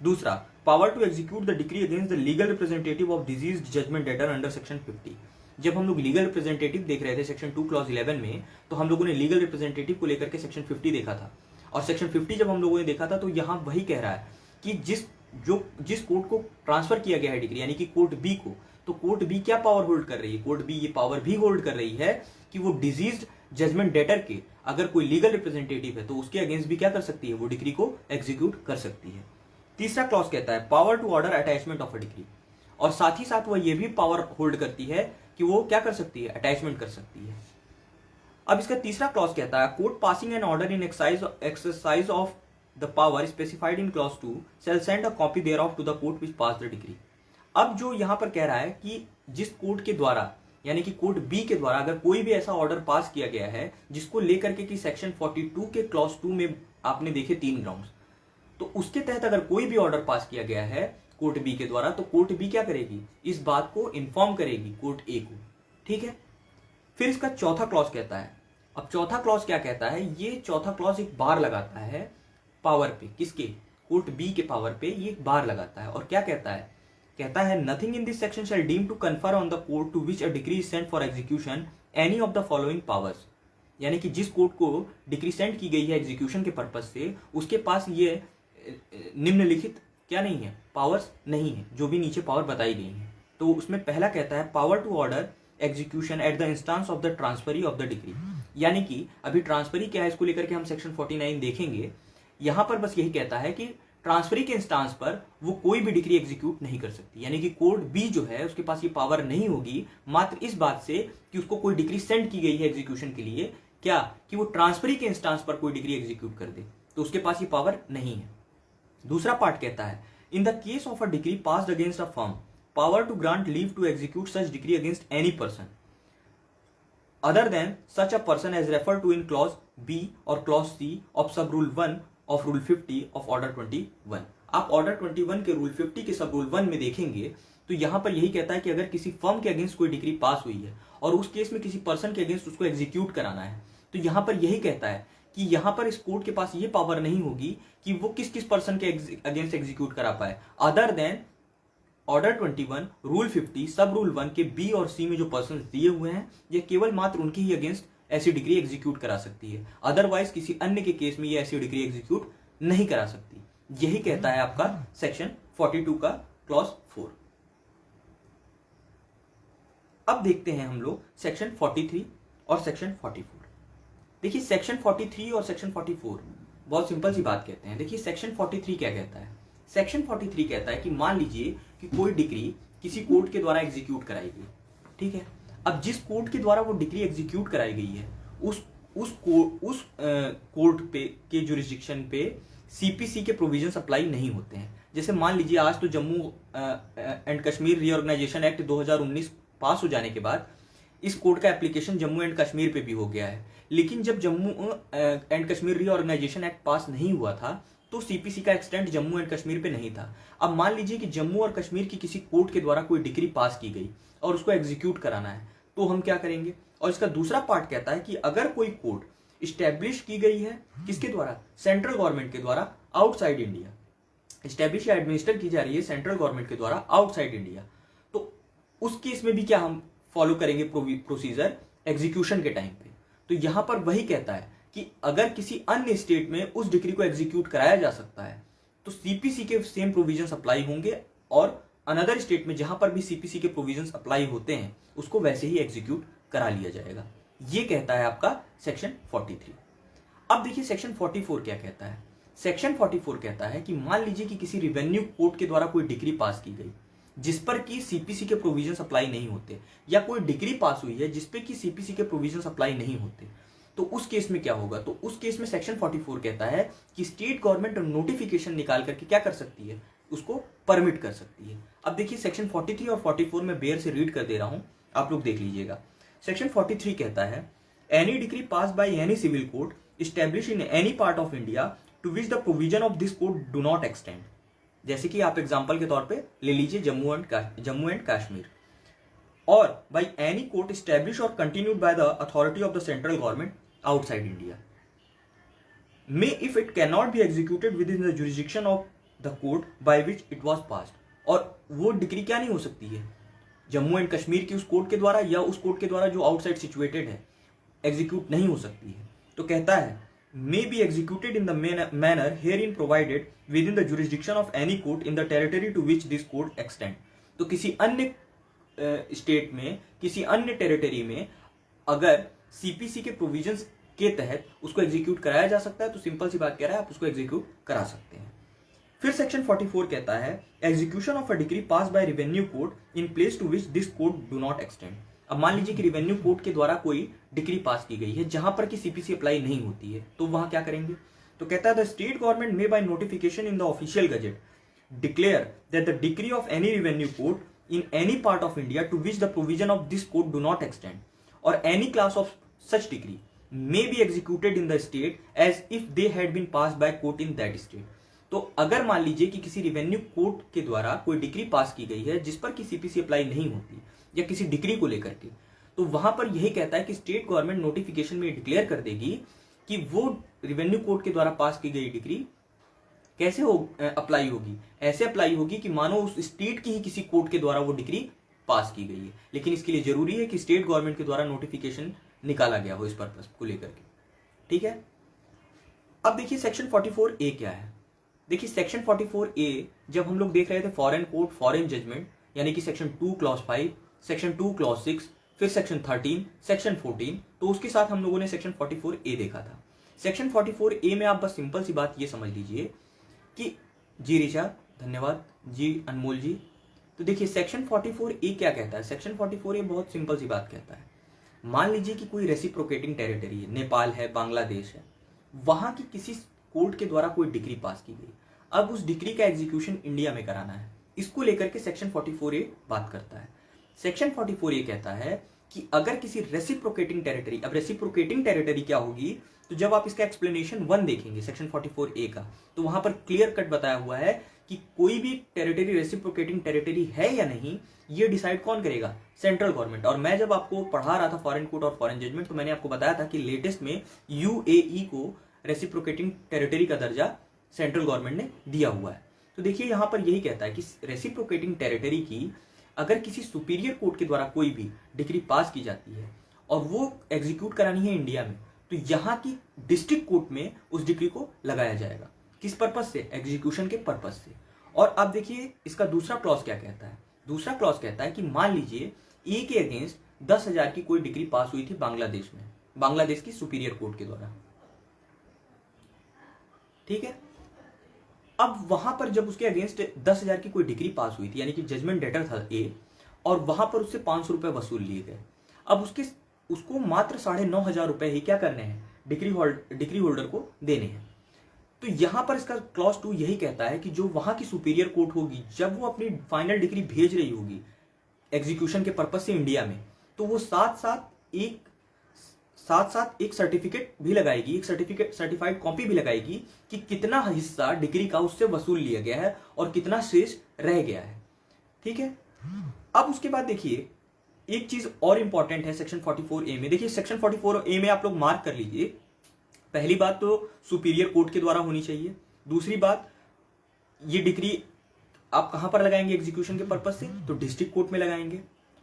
दूसरा, power to execute the decree against the legal representative of disease judgment debtor under section 50। जब हम लोग लीगल रिप्रेजेंटेटिव देख रहे थे सेक्शन 2 क्लॉज 11 में, तो हम लोगों ने लीगल रिप्रेजेंटेटिव को लेकर के सेक्शन 50 देखा था। और सेक्शन 50 जब हम लोगों ने देखा था तो यहाँ वही कह रहा है कि जिस कोर्ट को ट्रांसफर किया गया है डिग्री, यानी कि कोर्ट बी को, तो कोर्ट बी क्या पावर होल्ड कर रही है? कोर्ट बी ये पावर भी होल्ड कर रही है कि वो डिजीज जजमेंट डेटर के अगर कोई लीगल रिप्रेजेंटेटिव है तो उसके अगेंस्ट भी क्या कर सकती है? वो डिग्री को एग्जीक्यूट कर सकती है। तीसरा क्लॉज कहता है power to order attachment of a degree, और साथ ही साथ वह ये भी पावर होल्ड करती है कि वो क्या कर सकती है? अटैचमेंट कर सकती है। अब इसका तीसरा क्लॉज कहता है court passing an order in exercise of the power specified in clause 2 shall send a copy thereof to the court which pass the degree. अब जो यहां पर कह रहा है कि जिस कोर्ट के द्वारा, यानी कि कोर्ट बी के द्वारा अगर कोई भी ऐसा ऑर्डर पास किया गया है जिसको लेकर के कि सेक्शन 42 के क्लॉज 2 में आपने देखे 3 ग्राउंड्स, तो उसके तहत अगर कोई भी ऑर्डर पास किया गया है कोर्ट बी के द्वारा, तो कोर्ट बी क्या करेगी? इस बात को इन्फॉर्म करेगी कोर्ट ए को। ठीक है। फिर इसका चौथा क्लॉज कहता है, अब चौथा क्लॉज क्या कहता है? ये चौथा क्लॉज एक बार लगाता है पावर पे, किसके? कोर्ट बी के पावर पे ये एक बार लगाता है। और क्या कहता है? कहता है nothing in this section shall deem to confer on the court to which a degree is sent for execution any of the following powers. यानी कि जिस कोर्ट को डिग्री सेंड की गई है एग्जीक्यूशन के पर्पज से, उसके पास ये निम्नलिखित क्या नहीं है? पावर्स नहीं है, जो भी नीचे पावर बताई गई है। तो उसमें पहला कहता है power to order execution at the instance of the transferee of the degree. यानी कि अभी ट्रांसफरी क्या है इसको लेकर के हम सेक्शन 49 देखेंगे। यहां पर बस यही कहता है कि ट्रांसफरी के इंस्टांस पर वो कोई भी डिग्री एग्जीक्यूट नहीं कर सकती, यानी कि कोर्ट बी जो है उसके पास ये पावर नहीं होगी मात्र इस बात से कि उसको कोई डिग्री सेंड की गई है एग्जीक्यूशन के लिए, क्या कि वो ट्रांसफरी के इंस्टांस पर कोई डिग्री एग्जीक्यूट कर दे, तो उसके पास ये पावर नहीं है। दूसरा पार्ट कहता है in the case of a degree passed against a firm, power to grant leave to execute such degree against any person other than such a person as referred to in clause B or clause C of sub rule 1 of rule 50 of order 21। आप order 21 के rule 50 के sub rule 1 में देखेंगे तो यहां पर यही कहता है कि अगर किसी फर्म के अगेंस्ट कोई डिग्री पास हुई है और उस केस में किसी पर्सन के अगेंस्ट उसको एग्जीक्यूट कराना है, तो यहां पर यही कहता है कि यहां पर इस कोर्ट के पास ये पावर नहीं होगी कि वो किस किस पर्सन के अगेंस्ट एग्जीक्यूट करा पाए, अदर देन ऑर्डर 21 रूल 50 सब रूल 1 के बी और सी में जो पर्सन दिए हुए हैं, ये केवल मात्र उनके ही अगेंस्ट ऐसी डिग्री एग्जीक्यूट करा सकती है, अदरवाइज किसी अन्य के केस में ये ऐसी डिग्री एग्जीक्यूट नहीं करा सकती। यही कहता है आपका सेक्शन 42 का क्लॉज 4। अब देखते हैं हम लोग सेक्शन 43 और सेक्शन 44। देखिए सेक्शन 43 और सेक्शन 44 बहुत सिंपल सी बात कहते हैं। देखिए सेक्शन 43 क्या कहता है? सेक्शन 43 कहता है कि मान लीजिए कि कोई डिग्री किसी कोर्ट के द्वारा एग्जीक्यूट कराई गई, ठीक है। अब जिस कोर्ट के द्वारा वो डिग्री एग्जीक्यूट कराई गई है उस कोर्ट पे के जुरिस्डिक्शन पे सीपीसी के प्रोविजंस अप्लाई नहीं होते हैं। जैसे मान लीजिए आज तो Jammu and Kashmir reorganisation act 2019 pass हो जाने के बाद इस कोड का एप्लीकेशन जम्मू एंड कश्मीर पे भी हो गया है, लेकिन जब Jammu and Kashmir reorganisation act pass नहीं हुआ था तो सीपीसी का एक्सटेंट जम्मू एंड कश्मीर पे नहीं था। अब मान लीजिए कि जम्मू और कश्मीर की किसी कोर्ट के द्वारा कोई डिग्री पास की गई और उसको एग्जीक्यूट कराना है, तो हम क्या करेंगे? और इसका दूसरा पार्ट कहता है कि अगर कोई कोर्ट स्टैब्लिश की गई है किसके द्वारा? सेंट्रल गवर्नमेंट के द्वारा आउटसाइड इंडिया, स्टैब्लिश या एडमिनिस्टर की जा रही है सेंट्रल गवर्नमेंट के द्वारा आउटसाइड इंडिया, तो उस केस में भी क्या हम फॉलो करेंगे प्रोसीजर एग्जीक्यूशन के टाइम पे? तो यहां पर वही कहता है कि अगर किसी अन्य स्टेट में उस डिग्री को एग्जीक्यूट कराया जा सकता है तो सीपीसी के सेम प्रोविजंस अप्लाई होंगे, और अनदर स्टेट में जहां पर भी सीपीसी के प्रोविजंस अप्लाई होते हैं उसको वैसे ही एग्जीक्यूट करा लिया जाएगा। ये कहता है आपका सेक्शन 43। अब देखिए सेक्शन 44 क्या कहता है? सेक्शन 44 कहता है कि मान लीजिए कि किसी रिवेन्यू कोर्ट के द्वारा कोई डिग्री पास की गई जिस पर कि सीपीसी के प्रोविजंस अप्लाई नहीं होते, या कोई डिग्री पास हुई है जिस पे कि सीपीसी के प्रोविजंस अप्लाई नहीं होते, तो उस केस में क्या होगा? तो उस केस में सेक्शन 44 कहता है कि स्टेट गवर्नमेंट नोटिफिकेशन निकाल करके क्या कर सकती है? उसको परमिट कर सकती है। अब देखिए सेक्शन 43 और 44 में बेयर से रीड कर दे रहा हूं, आप लोग देख लीजिएगा। सेक्शन 43 कहता है any degree pass by any civil court establish in any part of India to which the provision of this code do not extend. जैसे कि आप एग्जांपल के तौर पे ले लीजिए जम्मू एंड कश्मीर, और बाय एनी कोर्ट एस्टैब्लिश और continued by the authority of the central government outside India may, if it cannot be executed within the jurisdiction of the code by which it was passed, और वो डिग्री क्या नहीं हो सकती है, जम्मू एंड कश्मीर की उस कोर्ट के द्वारा या उस कोर्ट के द्वारा जो आउटसाइड सिचुएटेड है, एग्जीक्यूट नहीं हो सकती है। तो कहता है may be executed in the manner here in provided with in the jurisdiction of any court in the territory to which this court extend. तो किसी अन्य स्टेट में, किसी अन्य टेरिटरी में अगर सीपीसी के प्रोविजंस के तहत उसको एग्जीक्यूट कराया जा सकता है, तो सिंपल सी बात कह रहा है, आप उसको एग्जीक्यूट करा सकते हैं। फिर सेक्शन 44 कहता है execution of a degree pass by revenue court in place to which this court do not extend. अब मान लीजिए कि रेवेन्यू कोर्ट के द्वारा कोई डिग्री पास की गई है जहां पर कि सीपीसी अप्लाई नहीं होती है, तो वहां क्या करेंगे? तो कहता है the state government may by notification in the official gazette declare that the decree of any revenue court in any part of India to which the provision of this code do not extend और any class of such decree may be executed in the state as if they had been passed by court in that state। तो अगर मान लीजिए कि किसी रेवेन्यू कोर्ट के द्वारा कोई डिग्री पास की गई है जिस पर कि सीपीसी अप्लाई नहीं होती या किसी डिग्री को लेकर के, तो वहां पर यही कहता है कि स्टेट गवर्नमेंट नोटिफिकेशन में डिक्लेयर कर देगी कि वो रेवेन्यू कोर्ट के द्वारा पास की गई डिग्री कैसे अप्लाई होगी, ऐसे अप्लाई होगी कि मानो उस स्टेट की ही किसी कोर्ट के द्वारा वो डिग्री पास की गई है। लेकिन इसके लिए जरूरी है कि स्टेट गवर्नमेंट के द्वारा नोटिफिकेशन निकाला गया हो इस पर्पस को लेकर के। ठीक है, अब देखिए सेक्शन 44A क्या है। देखिए सेक्शन 44A जब हम लोग देख रहे थे फॉरेन कोर्ट फॉरेन जजमेंट, यानी कि सेक्शन 2 क्लॉज 5, सेक्शन 2 क्लॉज 6, फिर सेक्शन 13, सेक्शन 14, तो उसके साथ हम लोगों ने सेक्शन 44A देखा था। सेक्शन 44A में आप बस सिंपल सी बात ये समझ लीजिए कि जी ऋचा धन्यवाद, जी अनमोल जी। तो देखिए सेक्शन 44A क्या कहता है। सेक्शन 44A बहुत सिंपल सी बात कहता है, मान लीजिए कि कोई रेसिप्रोकेटिंग टेरिटरी है, नेपाल है, बांग्लादेश है, वहां की किसी कोर्ट के द्वारा कोई डिग्री पास की गई, अब उस डिग्री का एग्जीक्यूशन इंडिया में कराना है, इसको लेकर के सेक्शन 44A बात करता है। सेक्शन 44A कहता है कि अगर किसी रेसिप्रोकेटिंग टेरिटरी, अब रेसिप्रोकेटिंग टेरिटरी क्या होगी, तो जब आप इसका एक्सप्लेनेशन 1 देखेंगे सेक्शन 44A का, तो वहां पर क्लियर कट बताया हुआ है कि कोई भी टेरिटरी रेसिप्रोकेटिंग टेरिटरी है या नहीं, ये डिसाइड कौन करेगा? Central government. और मैं जब आपको पढ़ा रहा था फॉरेन कोर्ट और फॉरेन जजमेंट, तो मैंने आपको बताया था कि लेटेस्ट में यूएई को रेसिप्रोकेटिंग टेरिटरी का दर्जा सेंट्रल गवर्नमेंट ने दिया हुआ है। तो देखिए यहां पर यही कहता है कि रेसिप्रोकेटिंग टेरिटरी की अगर किसी सुपीरियर कोर्ट के द्वारा कोई भी डिग्री पास की जाती है और वो एग्जीक्यूट करानी है इंडिया में, तो यहाँ की डिस्ट्रिक्ट कोर्ट में उस डिग्री को लगाया जाएगा। किस पर्पज से? एग्जीक्यूशन के पर्पज से। और अब देखिए इसका दूसरा क्लॉज क्या कहता है। दूसरा क्लॉज कहता है कि मान लीजिए ए के अगेंस्ट 10,000 की कोई डिग्री पास हुई थी बांग्लादेश में, बांग्लादेश की सुपीरियर कोर्ट के द्वारा। ठीक है, अब वहां पर जब उसके अगेंस्ट 10,000 की कोई डिग्री पास हुई थी, यानी कि जजमेंट डेटर था ए, और वहां पर उससे 500 रुपए वसूल लिए गए। अब उसको मात्र 9,500 रुपए ही क्या करने हैं? डिग्री होल्डर को देने हैं। तो यहां पर इसका क्लॉज 2 यही कहता है कि जो वहां की सुपीरियर कोर्ट होगी, जब वो अपनी फाइनल डिग्री भेज रही होगी एग्जीक्यूशन के पर्पज से इंडिया में, तो वो साथ साथ एक सर्टिफिकेट भी लगाएगी, एक सर्टिफाइड कॉपी भी लगाएगी कि कितना हिस्सा डिग्री का उससे वसूल लिया गया है और कितना शेष रह गया है। ठीक है, अब उसके बाद देखिए एक चीज और इंपॉर्टेंट है सेक्शन 44A में। देखिए सेक्शन 44A में आप लोग मार्क कर लीजिए, पहली बात तो सुपीरियर कोर्ट के द्वारा होनी चाहिए। दूसरी बात, ये डिग्री आप कहां पर लगाएंगे एग्जीक्यूशन के पर्पज से? तो डिस्ट्रिक्ट कोर्ट में लगाएंगे।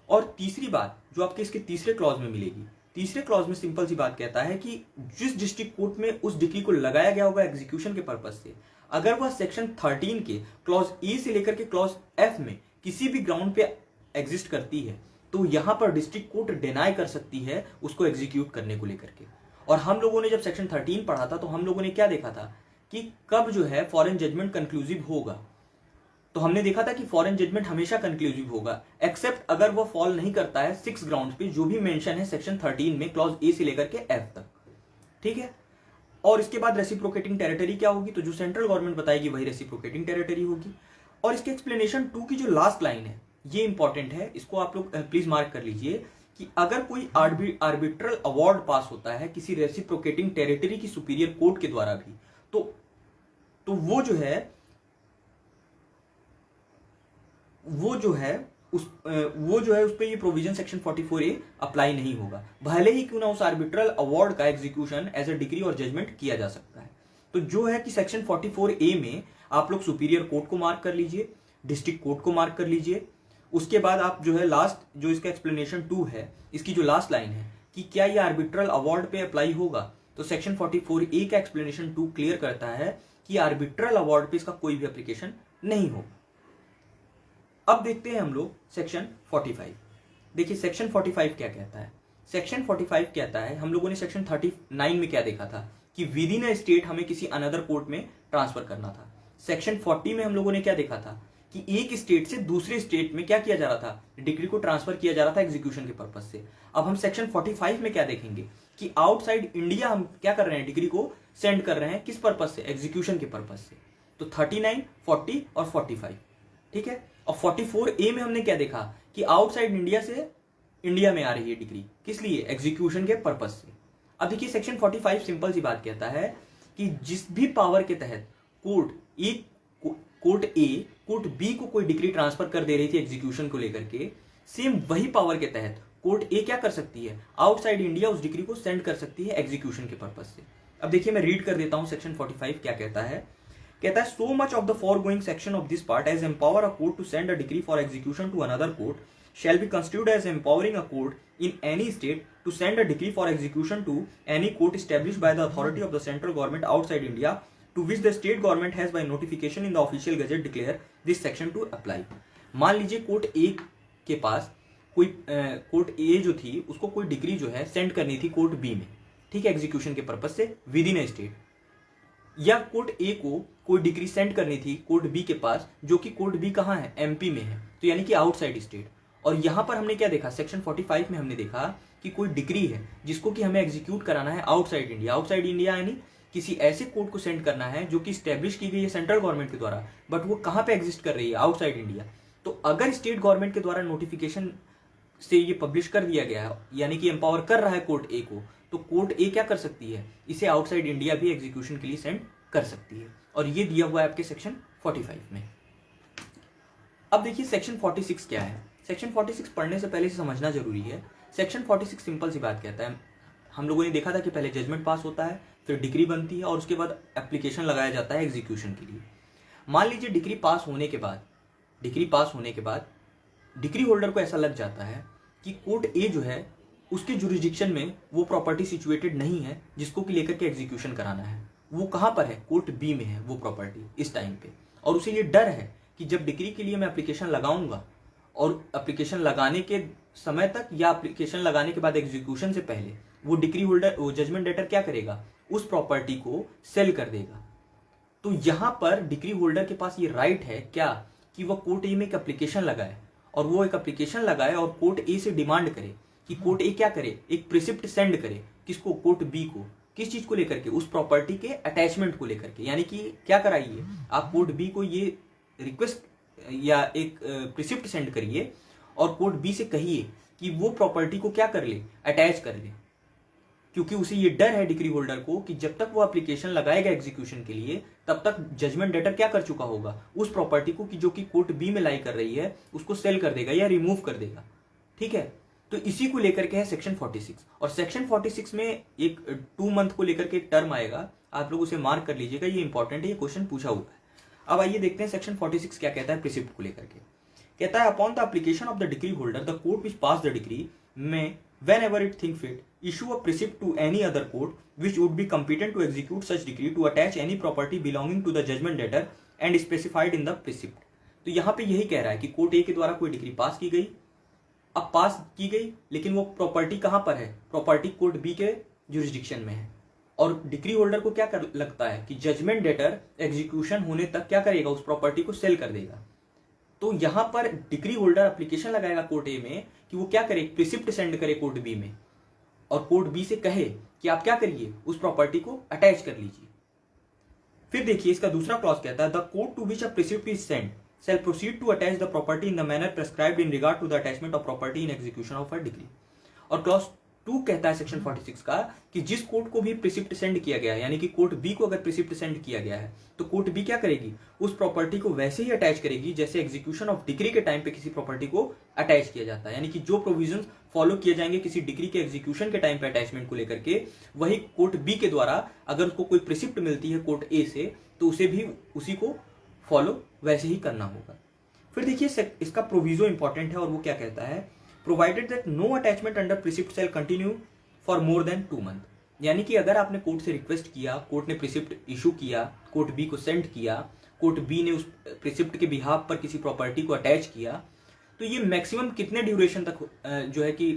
और तीसरी बात जो आपके इसके तीसरे क्लॉज में मिलेगी, तीसरे क्लॉज में सिंपल सी बात कहता है कि जिस डिस्ट्रिक्ट कोर्ट में उस डिग्री को लगाया गया होगा एग्जीक्यूशन के पर्पज से, अगर वह सेक्शन 13 के क्लॉज ए से लेकर के क्लॉज एफ में किसी भी ग्राउंड पे एग्जिस्ट करती है, तो यहां पर डिस्ट्रिक्ट कोर्ट डिनाई कर सकती है उसको एग्जीक्यूट करने को लेकर के। और हम लोगों ने जब सेक्शन 13 पढ़ा था तो हम लोगों ने क्या देखा था कि कब जो है फॉरेन जजमेंट कंक्लूसिव होगा। तो हमने देखा था कि फॉरेन जजमेंट हमेशा कंक्लूसिव होगा, एक्सेप्ट अगर वो फॉल नहीं करता है 6 ग्राउंड पे जो भी मेंशन है सेक्शन 13 में क्लॉज ए से लेकर के एफ तक। ठीक है, और इसके बाद रेसिप्रोकेटिंग टेरिटरी क्या होगी? तो जो सेंट्रल गवर्नमेंट बताएगी वही रेसिप्रोकेटिंग टेरिटरी होगी। और इसके एक्सप्लेनेशन 2 की जो लास्ट लाइन है ये इंपॉर्टेंट है, इसको आप लोग प्लीज मार्क कर लीजिए कि अगर कोई आर्बिट्रल अवार्ड पास होता है किसी रेसिप्रोकेटिंग टेरिटरी की सुपीरियर कोर्ट के द्वारा भी, तो वो जो है उस पे ये प्रोविजन सेक्शन 44A अप्लाई नहीं होगा, भले ही क्यों ना उस आर्बिट्रल अवार्ड का एग्जीक्यूशन एज अ डिग्री और जजमेंट किया जा सकता है। तो जो है कि सेक्शन 44A में आप लोग सुपीरियर कोर्ट को मार्क कर लीजिए, डिस्ट्रिक्ट कोर्ट को मार्क कर लीजिए। उसके बाद आप जो है लास्ट जो इसका एक्सप्लेनेशन 2 है, इसकी जो लास्ट लाइन है कि क्या ये आर्बिट्रल अवार्ड पे अप्लाई होगा, तो सेक्शन 44A का एक्सप्लेनेशन 2 क्लियर करता है कि आर्बिट्रल अवार्ड पे इसका कोई भी एप्लीकेशन नहीं होगा। अब देखते हैं हम लोग सेक्शन 45। देखिए सेक्शन 45 क्या कहता है। सेक्शन 45 कहता है, हम लोगों ने सेक्शन 39 में क्या देखा था कि विद इन अ स्टेट हमें किसी अनदर कोर्ट में ट्रांसफर करना था। सेक्शन 40 में हम लोगों ने क्या देखा था कि एक स्टेट से दूसरे स्टेट में क्या किया जा रहा था, डिग्री को ट्रांसफर किया जा रहा था एग्जीक्यूशन के पर्पज से। अब हम सेक्शन 45 में क्या देखेंगे कि आउटसाइड इंडिया हम क्या कर रहे हैं, डिग्री को सेंड कर रहे हैं, किस पर्पज से, एग्जीक्यूशन के पर्पज से। तो 39, 40 और 45, ठीक है। और 44A में हमने क्या देखा कि आउटसाइड इंडिया से इंडिया में आ रही है डिग्री, किस लिए, एग्जीक्यूशन के पर्पज से। अब देखिए सेक्शन 45 सिंपल सी बात कहता है कि जिस भी पावर के तहत कोर्ट ए कोर्ट बी को कोई डिग्री ट्रांसफर कर दे रही थी एग्जीक्यूशन को लेकर के, सेम वही पावर के तहत कोर्ट ए क्या कर सकती है, आउटसाइड इंडिया उस डिग्री को सेंड कर सकती है एग्जीक्यूशन के पर्पज से। अब देखिए मैं रीड कर देता हूं सेक्शन 45 क्या कहता है। कहता है so much of the foregoing section of this part as empower a court to send a degree for execution to another court shall be construed as empowering a court in any state to send a decree for execution to any court established by the authority of the central government outside India to which the state government has by notification in the official gazette declare this section to apply। मान लीजिए कोर्ट ए के पास कोई कोर्ट ए जो थी उसको कोई डिग्री जो है सेंड करनी थी कोर्ट बी में, ठीक है, एग्जीक्यूशन के पर्पज से विद इन ए स्टेट, या कोर्ट ए को कोई डिग्री सेंड करनी थी कोर्ट बी के पास जो कि कोर्ट बी कहाँ है, एमपी में है, तो यानी कि आउटसाइड स्टेट। और यहां पर हमने क्या देखा, सेक्शन 45 में हमने देखा कि कोई डिग्री है जिसको कि हमें एग्जीक्यूट कराना है आउटसाइड इंडिया। आउटसाइड इंडिया यानी किसी ऐसे कोर्ट को सेंड करना है जो कि स्टैब्लिश की गई है सेंट्रल गवर्नमेंट के द्वारा, बट वो कहां पे एग्जिस्ट कर रही है, आउटसाइड इंडिया। तो अगर स्टेट गवर्नमेंट के द्वारा नोटिफिकेशन से ये पब्लिश कर दिया गया है, यानी कि एम्पावर कर रहा है कोर्ट ए को, तो कोर्ट ए क्या कर सकती है, इसे आउटसाइड इंडिया भी एग्जीक्यूशन के लिए सेंड कर सकती है। और ये दिया हुआ है आपके सेक्शन 45 में। अब देखिए सेक्शन 46 क्या है। सेक्शन 46 पढ़ने से पहले से समझना जरूरी है। सेक्शन 46 सिंपल सी बात कहता है, हम लोगों ने देखा था कि पहले जजमेंट पास होता है, फिर डिग्री बनती है और उसके बाद एप्लीकेशन लगाया जाता है एग्जीक्यूशन के लिए। मान लीजिए डिग्री पास होने के बाद डिग्री होल्डर को ऐसा लग जाता है कि कोर्ट ए जो है उसके जुरिस्डिक्शन में वो प्रॉपर्टी सिचुएटेड नहीं है जिसको कि लेकर के एग्जीक्यूशन कराना है। वो कहाँ पर है, कोर्ट बी में है वो प्रॉपर्टी इस टाइम पे, और उसे ये डर है कि जब डिग्री के लिए मैं एप्लीकेशन लगाऊंगा और एप्लीकेशन लगाने के समय तक या एप्लीकेशन लगाने के बाद एग्जीक्यूशन से पहले वो डिग्री होल्डर, वो जजमेंट डेटर क्या करेगा, उस प्रॉपर्टी को सेल कर देगा। तो यहां पर डिग्री होल्डर के पास ये राइट है क्या कि वह कोर्ट ए में एक एप्लीकेशन लगाए, और वो एक एप्लीकेशन लगाए और कोर्ट ए से डिमांड करे कि कोर्ट ए क्या करे, एक प्रिसिप्ट सेंड करे किसको, कोर्ट बी को, किस चीज को लेकर के, उस प्रॉपर्टी के अटैचमेंट को लेकर के। यानी कि क्या कराइए आप, कोर्ट बी को ये रिक्वेस्ट या एक प्रिसिप्ट सेंड करिए और कोर्ट बी से कहिए कि वो प्रॉपर्टी को क्या कर ले, अटैच कर ले, क्योंकि उसे ये डर है डिग्री होल्डर को कि जब तक वो एप्लीकेशन लगाएगा एग्जीक्यूशन के लिए तब तक जजमेंट डेटर क्या कर चुका होगा, उस प्रॉपर्टी को कि जो कि कोर्ट बी में लाई कर रही है उसको सेल कर देगा या रिमूव कर देगा, ठीक है। तो इसी को लेकर के है सेक्शन 46। और सेक्शन 46 में एक 2 मंथ को लेकर के एक टर्म आएगा, आप लोग उसे मार्क कर लीजिएगा, ये इंपॉर्टेंट है, ये क्वेश्चन पूछा हुआ है। अब आइए देखते हैं सेक्शन 46 क्या कहता है प्रिसिप्ट को लेकर के। कहता है upon the application of the degree holder the court which pass the degree में whenever it think fit issue a precept to any other court which would be competent to execute such decree to attach any property belonging to the judgment debtor and specified in the precept। तो यहां पे यही कह रहा है कि कोर्ट ए के द्वारा कोई डिग्री पास की गई, अब पास की गई लेकिन वो प्रॉपर्टी कहां पर है, प्रॉपर्टी कोर्ट बी के जुरिस्डिक्शन में है, और डिग्री होल्डर को क्या कर लगता है कि जजमेंट डेटर एग्जीक्यूशन होने तक क्या करेगा, उस प्रॉपर्टी को सेल कर देगा। तो यहां पर डिग्री होल्डर एप्लीकेशन लगाएगा कोर्ट ए में कि वो क्या करे, प्रिसिप्ट सेंड करे कोर्ट बी में, और कोर्ट बी से कहे कि आप क्या करिए, उस प्रॉपर्टी को अटैच कर लीजिए। फिर देखिए इसका दूसरा क्लॉज कहता है the court to which a precept is send shall proceed to attach the property in the manner prescribed in regard to the attachment of property in execution of a decree। और क्लॉज 2 कहता है सेक्शन 46 का कि जिस कोर्ट को भी प्रिसिप्ट सेंड किया गया है, यानी कि कोर्ट बी को अगर प्रिसिप्ट सेंड किया गया है तो कोर्ट बी क्या करेगी, उस प्रॉपर्टी को वैसे ही अटैच करेगी जैसे एग्जीक्यूशन ऑफ डिग्री के टाइम पे किसी प्रॉपर्टी को अटैच किया जाता है। यानी कि जो प्रोविजंस फॉलो किए जाएंगे किसी डिग्री के एग्जीक्यूशन के टाइम पे अटैचमेंट को लेकर के, वही कोर्ट बी के द्वारा अगर उसको कोई प्रिसिप्ट मिलती है कोर्ट ए से तो उसे भी उसी को फॉलो वैसे ही करना होगा। फिर देखिए इसका प्रोविजो इंपॉर्टेंट है और वो क्या कहता है, provided that no attachment under precept shall continue for more than 2 month. यानी कि अगर आपने कोर्ट से रिक्वेस्ट किया, कोर्ट ने प्रिसिप्ट इशू किया, कोर्ट बी को सेंड किया, कोर्ट बी ने उस प्रिसिप्ट के बिहाफ पर किसी प्रॉपर्टी को अटैच किया, तो ये मैक्सिमम कितने ड्यूरेशन तक जो है कि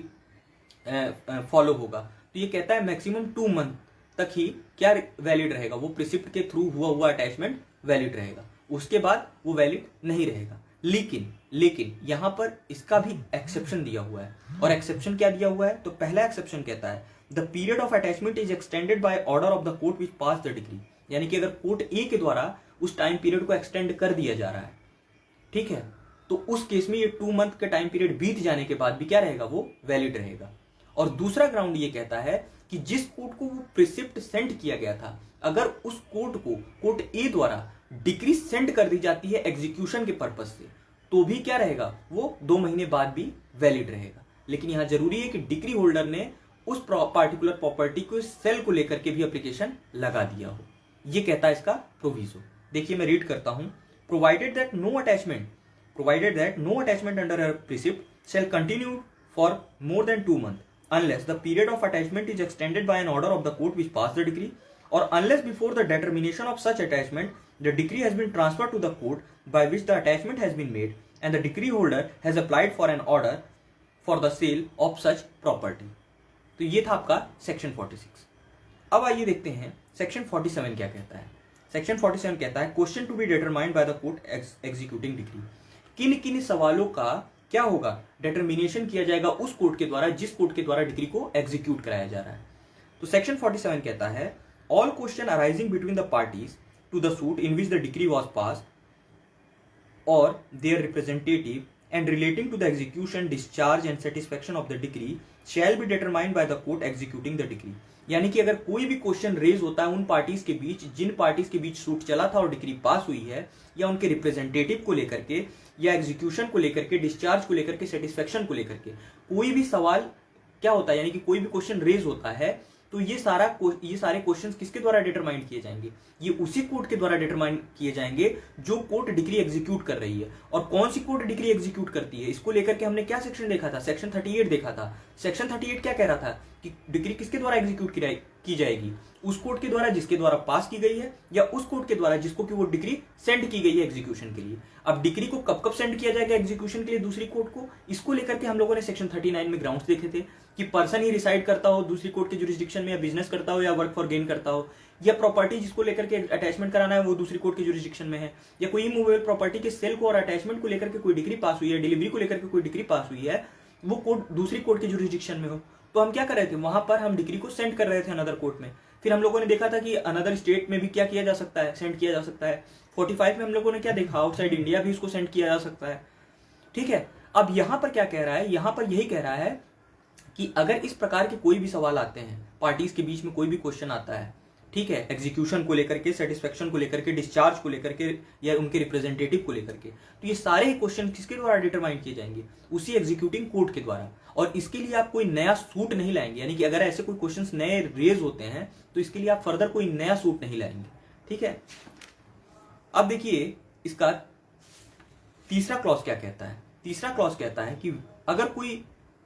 फॉलो होगा। तो ये कहता है मैक्सिमम 2 मंथ तक ही क्या वैलिड रहेगा, वो प्रिसिप्ट के थ्रू हुआ अटैचमेंट वैलिड रहेगा, उसके बाद वो वैलिड नहीं रहेगा। लेकिन यहां पर इसका भी एक्सेप्शन दिया हुआ है। और एक्सेप्शन क्या दिया हुआ है, तो पहला एक्सेप्शन कहता है the period of attachment is extended by order of the court which pass the degree. यानी कि अगर कोर्ट ए के द्वारा उस टाइम पीरियड को एक्सटेंड कर दिया जा रहा है, ठीक है, तो उस केस में ये 2 मंथ का टाइम पीरियड बीत जाने के बाद भी क्या रहेगा, वो वैलिड रहेगा। और दूसरा ग्राउंड ये कहता है कि जिस कोर्ट को वो प्रिसिप्ट सेंड किया गया था, अगर उस कोर्ट को कोर्ट ए द्वारा डिक्री सेंड कर दी जाती है एग्जीक्यूशन के पर्पज से, तो भी क्या रहेगा, वो 2 महीने बाद भी वैलिड रहेगा। लेकिन यहां जरूरी है कि डिक्री होल्डर ने उस पार्टिकुलर प्रॉपर्टी को सेल को लेकर के भी एप्लीकेशन लगा दिया हो। ये कहता है इसका प्रोविजो। देखिए मैं रीड करता हूं, provided that no attachment under a precept shall continue for more than 2 month unless the period of attachment is extended by an order of the court which passed the decree, or unless before the determination of such attachment the decree has been transferred to the court by which the attachment has been made and the decree holder has applied for an order for the sale of such property। तो ये था आपका सेक्शन 46। अब आइए देखते हैं सेक्शन 47 क्या कहता है। सेक्शन 47 कहता है question to be determined by the court executing decree. किन किन सवालों का क्या होगा, डिटर्मिनेशन किया जाएगा उस कोर्ट के द्वारा जिस कोर्ट के द्वारा डिग्री को एग्जीक्यूट कराया जा रहा है। तो सेक्शन 47 कहता है all question arising between the parties to the suit in which the decree was pass और their representative and relating to the execution, discharge and satisfaction of the degree shall be determined by the court executing the degree. यानी कि अगर कोई भी क्वेश्चन रेज होता है उन पार्टीज के बीच जिन पार्टीज के बीच सूट चला था और डिग्री पास हुई है, या उनके रिप्रेजेंटेटिव को लेकर के, या एग्जीक्यूशन को लेकर के, डिस्चार्ज को लेकर के, सेटिस्फेक्शन को लेकर के कोई भी सवाल क्या होता है, यानी कि कोई भी क्वेश्चन रेज होता है, तो ये सारे क्वेश्चंस किसके द्वारा डिटरमाइन किए जाएंगे, ये उसी कोर्ट के द्वारा डिटरमाइन किए जाएंगे जो कोर्ट डिग्री एग्जीक्यूट कर रही है। और कौन सी कोर्ट डिग्री एग्जीक्यूट करती है, इसको लेकर के हमने क्या सेक्शन देखा था, सेक्शन 38 देखा था। सेक्शन 38 क्या कह रहा था कि डिग्री किसके द्वारा एग्जीक्यूट की जाएगी, उस कोर्ट के द्वारा जिसके द्वारा पास की गई है, या उस कोर्ट के द्वारा जिसको कि वो डिग्री सेंड की गई है एग्जीक्यूशन के लिए। अब डिग्री को कब कब सेंड किया जाएगा एग्जीक्यूशन के लिए दूसरी कोर्ट को, इसको लेकर के हम लोगों ने सेक्शन 39 में ग्राउंड्स देखे थे कि पर्सन ही रिसाइड करता हो दूसरी कोर्ट के जुरिस्डिक्शन में, या बिजनेस करता हो, या वर्क फॉर गेन करता हो, या प्रॉपर्टी जिसको लेकर के अटैचमेंट कराना है वो दूसरी कोर्ट के जुरिस्डिक्शन में है, या कोई मूवेबल प्रॉपर्टी के सेल को और अटैचमेंट को लेकर के कोई डिग्री पास हुई है, डिलीवरी को लेकर के कोई डिग्री पास हुई है, वो कोर्ट दूसरी कोर्ट के जुरिस्डिक्शन में हो, तो हम क्या कर रहे थे, वहां पर हम डिग्री को सेंड कर रहे थे अनदर कोर्ट में। फिर हम लोगों ने देखा था कि अनदर स्टेट में भी क्या किया जा सकता है, सेंड किया जा सकता है। 45 में हम लोगों ने क्या देखा, आउटसाइड इंडिया भी इसको सेंड किया जा सकता है। ठीक है, अब यहां पर क्या कह रहा है, यहां पर यही कह रहा है कि अगर इस प्रकार के कोई भी सवाल आते हैं, पार्टीज के बीच में कोई भी क्वेश्चन आता है, ठीक है, एग्जीक्यूशन को लेकर के, सेटिस्फेक्शन को लेकर के, डिस्चार्ज को लेकर के, या उनके रिप्रेजेंटेटिव को लेकर के, तो ये सारे क्वेश्चन किसके द्वारा डिटरमाइन किए जाएंगे, उसी एग्जीक्यूटिंग कोर्ट के द्वारा। और इसके लिए आप कोई नया सूट नहीं लाएंगे, यानी कि अगर ऐसे कोई क्वेश्चंस नए रेज होते हैं तो इसके लिए आप फर्दर कोई नया सूट नहीं लाएंगे। ठीक है, अब देखिए इसका तीसरा क्लॉज क्या कहता है। तीसरा क्लॉज कहता है कि अगर कोई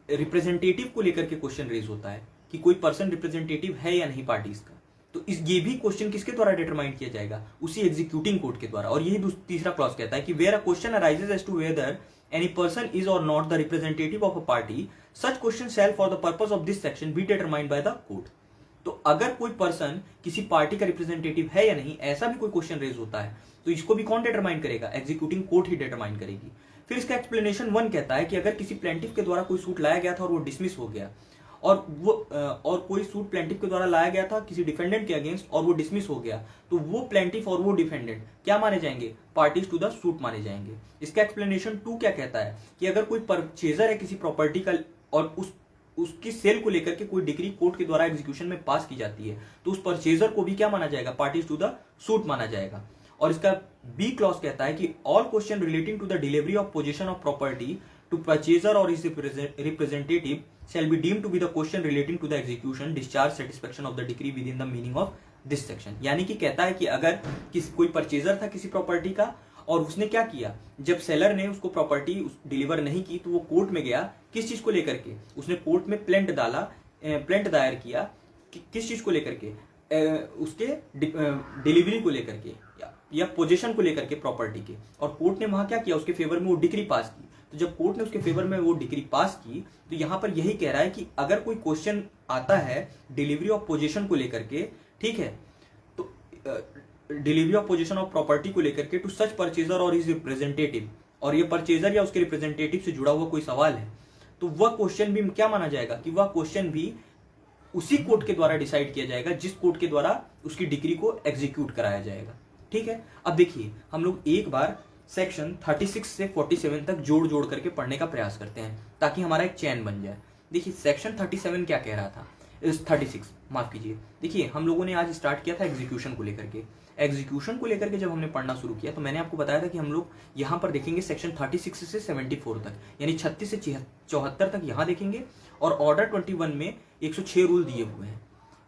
रिप्रेजेंटेटिव को लेकर के क्वेश्चन रेज होता है कि कोई पर्सन रिप्रेजेंटेटिव है या नहीं पार्टीज का, तो ये भी क्वेश्चन किसके द्वारा डिटरमाइन किया जाएगा, उसी एग्जीक्यूटिंग कोर्ट के द्वारा। और यही तीसरा क्लॉज कहता है कि where a question arises as to whether any person is or not the representative of a party, such question shall for the purpose of this section be determined by the court। तो अगर कोई पर्सन किसी पार्टी का रिप्रेजेंटेटिव है या नहीं, ऐसा भी कोई क्वेश्चन रेज होता है, तो इसको भी कौन डिटरमाइन करेगा, एग्जीक्यूटिंग कोर्ट ही डिटरमाइन करेगी। फिर इसका एक्सप्लेनेशन 1 कहता है कि अगर किसी प्लेंटिफ के द्वारा कोई सूट लाया गया था और वो डिसमिस हो गया, और कोई सूट प्लेंटिफ के द्वारा लाया गया था किसी डिफेंडेंट के अगेंस्ट और वो डिसमिस हो गया, तो वो प्लेंटिफ और वो डिफेंडेंट क्या माने जाएंगे, पार्टीज टू द सूट माने जाएंगे। इसका एक्सप्लेनेशन 2 क्या कहता है कि अगर कोई परचेजर है किसी प्रॉपर्टी का और उसकी सेल को लेकर के कोई डिग्री कोर्ट के द्वारा एग्जीक्यूशन में पास की जाती है, तो उस परचेजर को भी क्या माना जाएगा, पार्टीज टू द सूट माना जाएगा। और इसका बी क्लॉज कहता है कि all question relating to the delivery of position of property to purchaser or his representative shall be deemed to be the question relating to the execution, discharge, satisfaction of the decree within the meaning of this section। यानी कि कहता है कि अगर कोई परचेजर था किसी प्रॉपर्टी का और उसने क्या किया, जब सेलर ने उसको प्रॉपर्टी डिलीवर नहीं की तो वो कोर्ट में गया। किस चीज को लेकर के? उसने कोर्ट में प्लेंट डाला, प्लेंट दायर किया किस चीज को लेकर के? उसके डिलीवरी को लेकर के या पोजीशन को लेकर के प्रॉपर्टी के। और कोर्ट ने वहां क्या किया, उसके फेवर में वो डिग्री पास की। तो जब कोर्ट ने उसके फेवर में वो डिग्री पास की तो यहां पर यही कह रहा है कि अगर कोई क्वेश्चन आता है डिलीवरी ऑफ पोजीशन को लेकर के, ठीक है, तो delivery of position of property को लेकर के टू सच परचेजर और हिज रिप्रेजेंटेटिव, और ये परचेजर या उसके रिप्रेजेंटेटिव से जुड़ा हुआ कोई सवाल है, तो वह क्वेश्चन भी क्या माना जाएगा कि वह क्वेश्चन भी उसी कोर्ट के द्वारा डिसाइड किया जाएगा जिस कोर्ट के द्वारा उसकी डिग्री को एग्जीक्यूट कराया जाएगा। ठीक है, अब देखिए हम लोग एक बार सेक्शन 36 से 47 तक जोड़ जोड़ करके पढ़ने का प्रयास करते हैं ताकि हमारा एक चैन बन जाए। देखिए सेक्शन 37 क्या कह रहा था, 36 माफ कीजिए। देखिए हम लोगों ने आज स्टार्ट किया था एग्जीक्यूशन को लेकर के। एग्जीक्यूशन को लेकर के जब हमने पढ़ना शुरू किया तो मैंने आपको बताया था कि हम लोग यहाँ पर देखेंगे सेक्शन 36 से 74 तक, यानी 36 से 74 तक यहाँ देखेंगे, और ऑर्डर 21 में 106 रूल दिए हुए हैं।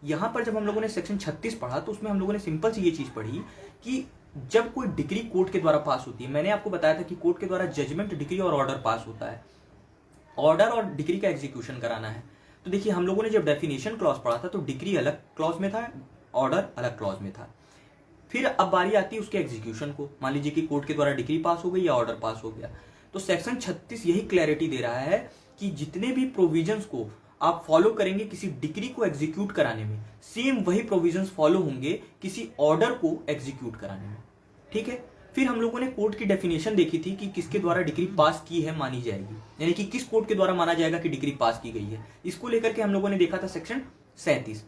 यहाँ पर जब हम लोगों ने सेक्शन 36 पढ़ा तो उसमें हम लोगों ने सिंपल सी ये चीज पढ़ी कि जब कोई डिग्री कोर्ट के द्वारा पास होती है, मैंने आपको बताया था कि कोर्ट के द्वारा जजमेंट, डिग्री और ऑर्डर पास होता है। ऑर्डर और डिग्री का एग्जीक्यूशन कराना है। तो देखिए हम लोगों ने जब डेफिनेशन क्लॉज पढ़ा था तो डिग्री अलग क्लॉज में था, ऑर्डर अलग क्लॉज में था। फिर अब बारी आती है उसके एग्जीक्यूशन को। मान लीजिए कि कोर्ट के द्वारा डिग्री पास हो गई या ऑर्डर पास हो गया, तो सेक्शन 36 यही क्लैरिटी दे रहा है कि जितने भी प्रोविजंस को आप फॉलो करेंगे किसी डिग्री को एग्जीक्यूट कराने में, सेम वही प्रोविजंस फॉलो होंगे किसी ऑर्डर को एग्जीक्यूट कराने में। ठीक है, फिर हम लोगों ने कोर्ट की डेफिनेशन देखी थी कि किसके द्वारा डिग्री पास की है मानी जाएगी, यानी कि किस कोर्ट के द्वारा माना जाएगा कि डिग्री पास की गई है। इसको लेकर के हम लोगों ने देखा था सेक्शन 37।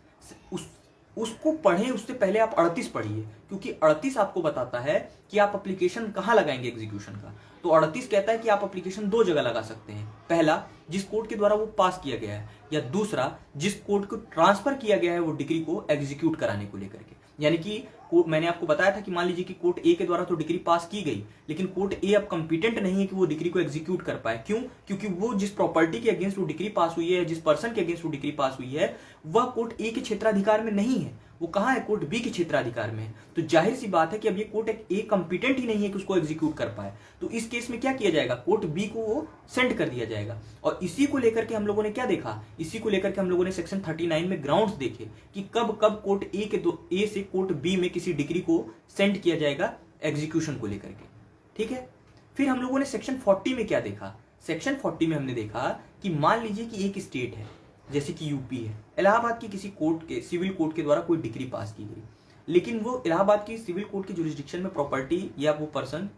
उसको पढ़े उससे पहले आप 38 पढ़िए, क्योंकि 38 आपको बताता है कि आप एप्लीकेशन कहां लगाएंगे एग्जीक्यूशन का। तो 38 कहता है कि आप एप्लीकेशन दो जगह लगा सकते हैं, पहला जिस कोर्ट के द्वारा वो पास किया गया है, या दूसरा जिस कोर्ट को ट्रांसफर किया गया है वो डिग्री को एग्जीक्यूट कराने को लेकर के। यानी कि मैंने आपको बताया था कि मान लीजिए कि कोर्ट ए के द्वारा तो डिग्री पास की गई, लेकिन कोर्ट ए अब कंपिटेंट नहीं है कि वो डिग्री को एग्जीक्यूट कर पाए। क्यों? क्योंकि वो जिस प्रॉपर्टी के अगेंस्ट वो डिग्री पास हुई है, जिस पर्सन के अगेंस्ट वो डिग्री पास हुई है, वह कोर्ट ए के क्षेत्राधिकार में नहीं है, वो कहाँ है, कोर्ट बी के क्षेत्राधिकार में है। तो जाहिर सी बात है कि अब ये कोर्ट ए कंपिटेंट ही नहीं है कि उसको एग्जीक्यूट कर पाए। तो इस केस में क्या किया जाएगा, कोर्ट बी को वो सेंड कर दिया जाएगा। और इसी को लेकर के हम लोगों ने क्या देखा, इसी को लेकर के हम लोगों ने सेक्शन 39 में ग्राउंड्स देखे कि कब कब कोर्ट ए से कोर्ट बी में किसी डिग्री को सेंड किया जाएगा एग्जीक्यूशन को लेकर के। ठीक है, फिर हम लोगों ने सेक्शन 40 में क्या देखा, सेक्शन 40 में हमने देखा कि मान लीजिए कि एक स्टेट है जैसे कि यूपी है, इलाहाबाद की किसी कोर्ट के, सिविल कोर्ट के द्वारा कोई डिग्री पास की गई, लेकिन वो इलाहाबाद की सिविल कोर्ट की जुरिस्डिक्शन में प्रॉपर्टी या वो पर्सन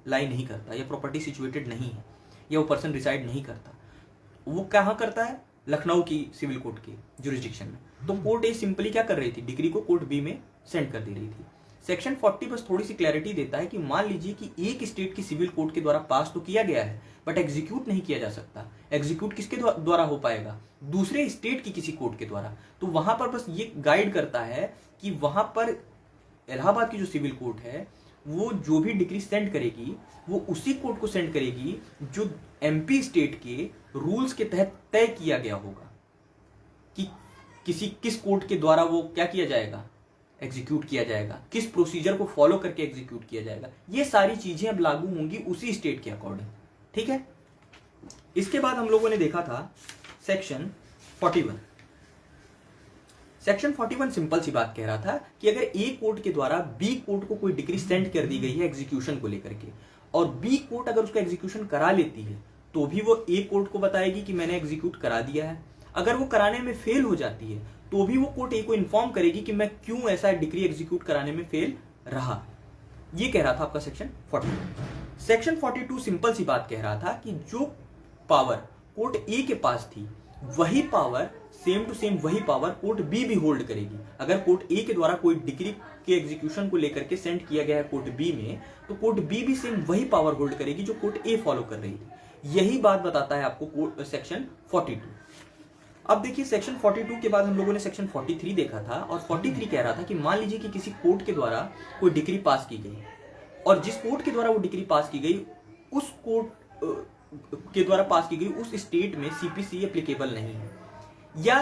लाई नहीं करता, या प्रॉपर्टी सिचुएटेड नहीं है, या वो पर्सन रिसाइड नहीं करता, वो कहाँ करता है, लखनऊ की सिविल कोर्ट की जुरिस्डिक्शन में। तो कोर्ट ए सिंपली क्या कर रही थी, डिग्री को कोर्ट बी में सेंड कर दे रही थी। सेक्शन 40 बस थोड़ी सी क्लैरिटी देता है कि मान लीजिए कि एक स्टेट की सिविल कोर्ट के द्वारा पास तो किया गया है बट एग्जीक्यूट नहीं किया जा सकता। एग्जीक्यूट किसके द्वारा हो पाएगा, दूसरे स्टेट की किसी कोर्ट के द्वारा। तो वहां पर बस ये गाइड करता है कि वहां पर इलाहाबाद की जो सिविल कोर्ट है वो जो भी डिग्री सेंड करेगी वो उसी कोर्ट को सेंड करेगी जो एमपी स्टेट के रूल्स के तहत तय किया गया होगा कि किस कोर्ट के द्वारा वो क्या किया जाएगा, एग्जीक्यूट किया जाएगा, किस प्रोसीजर को फॉलो करके एग्जीक्यूट किया जाएगा। ये सारी चीजें अब लागू होंगी उसी स्टेट के अकॉर्डिंग। ठीक है, इसके बाद हम लोगों ने देखा था सेक्शन 41। सेक्शन 41 सिंपल सी बात कह रहा था कि अगर ए कोर्ट के द्वारा बी कोर्ट को कोई डिग्री सेंड कर दी गई है एग्जीक्यूशन को लेकर के, और बी कोर्ट अगर उसका एग्जीक्यूशन करा लेती है तो भी वो ए कोर्ट को बताएगी कि मैंने एग्जीक्यूट करा दिया है। अगर वो कराने में फेल हो जाती है तो भी वो कोर्ट ए को इन्फॉर्म करेगी कि मैं क्यों ऐसा डिग्री एग्जीक्यूट कराने में फेल रहा। ये कह रहा था आपका सेक्शन 40। सेक्शन 42 सिंपल सी बात कह रहा था कि जो पावर कोर्ट ए के पास थी वही पावर सेम टू सेम वही पावर कोर्ट बी भी होल्ड करेगी। अगर कोर्ट ए के द्वारा कोई डिग्री के एग्जीक्यूशन को लेकर के सेंड किया गया है कोर्ट बी में, तो कोर्ट बी भी सेम वही पावर होल्ड करेगी जो कोर्ट ए फॉलो कर रही थी। यही बात बताता है आपको सेक्शन 42। अब देखिए सेक्शन 42 के बाद हम लोगों ने सेक्शन 43 देखा था, और 43 कह रहा था कि मान लीजिए कि किसी कोर्ट के द्वारा कोई डिग्री पास की गई, और जिस कोर्ट के द्वारा वो डिग्री पास की गई उस कोर्ट के द्वारा पास की गई उस स्टेट में सीपीसी एप्लीकेबल नहीं है, या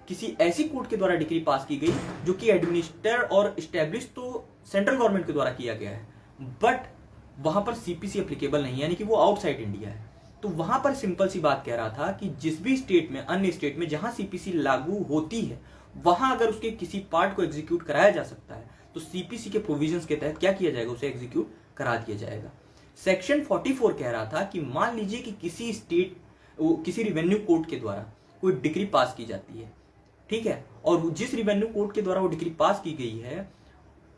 किसी ऐसी कोर्ट के द्वारा डिग्री पास की गई जो कि एडमिनिस्टर और स्टैब्लिश तो सेंट्रल गवर्नमेंट के द्वारा किया गया है, बट वहां पर सीपीसी एप्लीकेबल नहीं है, यानी कि वो आउटसाइड इंडिया है। तो वहां पर सिंपल सी बात कह रहा था कि जिस भी स्टेट में, अन्य स्टेट में जहां सीपीसी लागू होती है, वहां अगर उसके किसी पार्ट को एग्जीक्यूट कराया जा सकता है तो सीपीसी के प्रोविजंस के तहत क्या किया जाएगा, उसे एग्जीक्यूट करा दिया जाएगा। सेक्शन 44 कह रहा था कि मान लीजिए कि किसी स्टेट, किसी रिवेन्यू कोर्ट के द्वारा कोई डिग्री पास की जाती है, ठीक है, और जिस रिवेन्यू कोर्ट के द्वारा वो डिग्री पास की गई है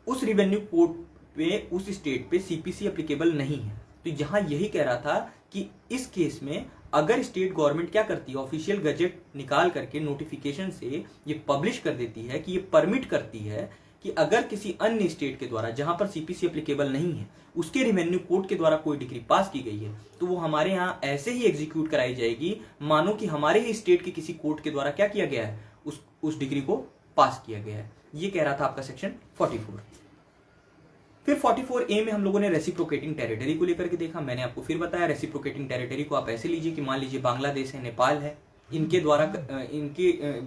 उस रिवेन्यू कोर्ट पे, उस स्टेट पे सीपीसी एप्लीकेबल नहीं है। तो यहां यही कह रहा था कि इस केस में अगर स्टेट गवर्नमेंट क्या करती है, ऑफिशियल गजेट निकाल करके नोटिफिकेशन से ये पब्लिश कर देती है कि ये परमिट करती है कि अगर किसी अन्य स्टेट के द्वारा जहां पर सीपीसी एप्लीकेबल नहीं है उसके रिवेन्यू कोर्ट के द्वारा कोई डिग्री पास की गई है तो वो हमारे यहाँ ऐसे ही एग्जीक्यूट कराई जाएगी मानो कि हमारे ही स्टेट के किसी कोर्ट के द्वारा क्या किया गया है, उस डिग्री को पास किया गया है। ये कह रहा था आपका सेक्शन 44। फिर 44A में हम लोगों ने रेसिप्रोकेटिंग टेरिटरी को लेकर के देखा। मैंने आपको फिर बताया रेसिप्रोकेटिंग टेरिटरी को आप ऐसे लीजिए कि मान लीजिए बांग्लादेश है, नेपाल है, इनके द्वारा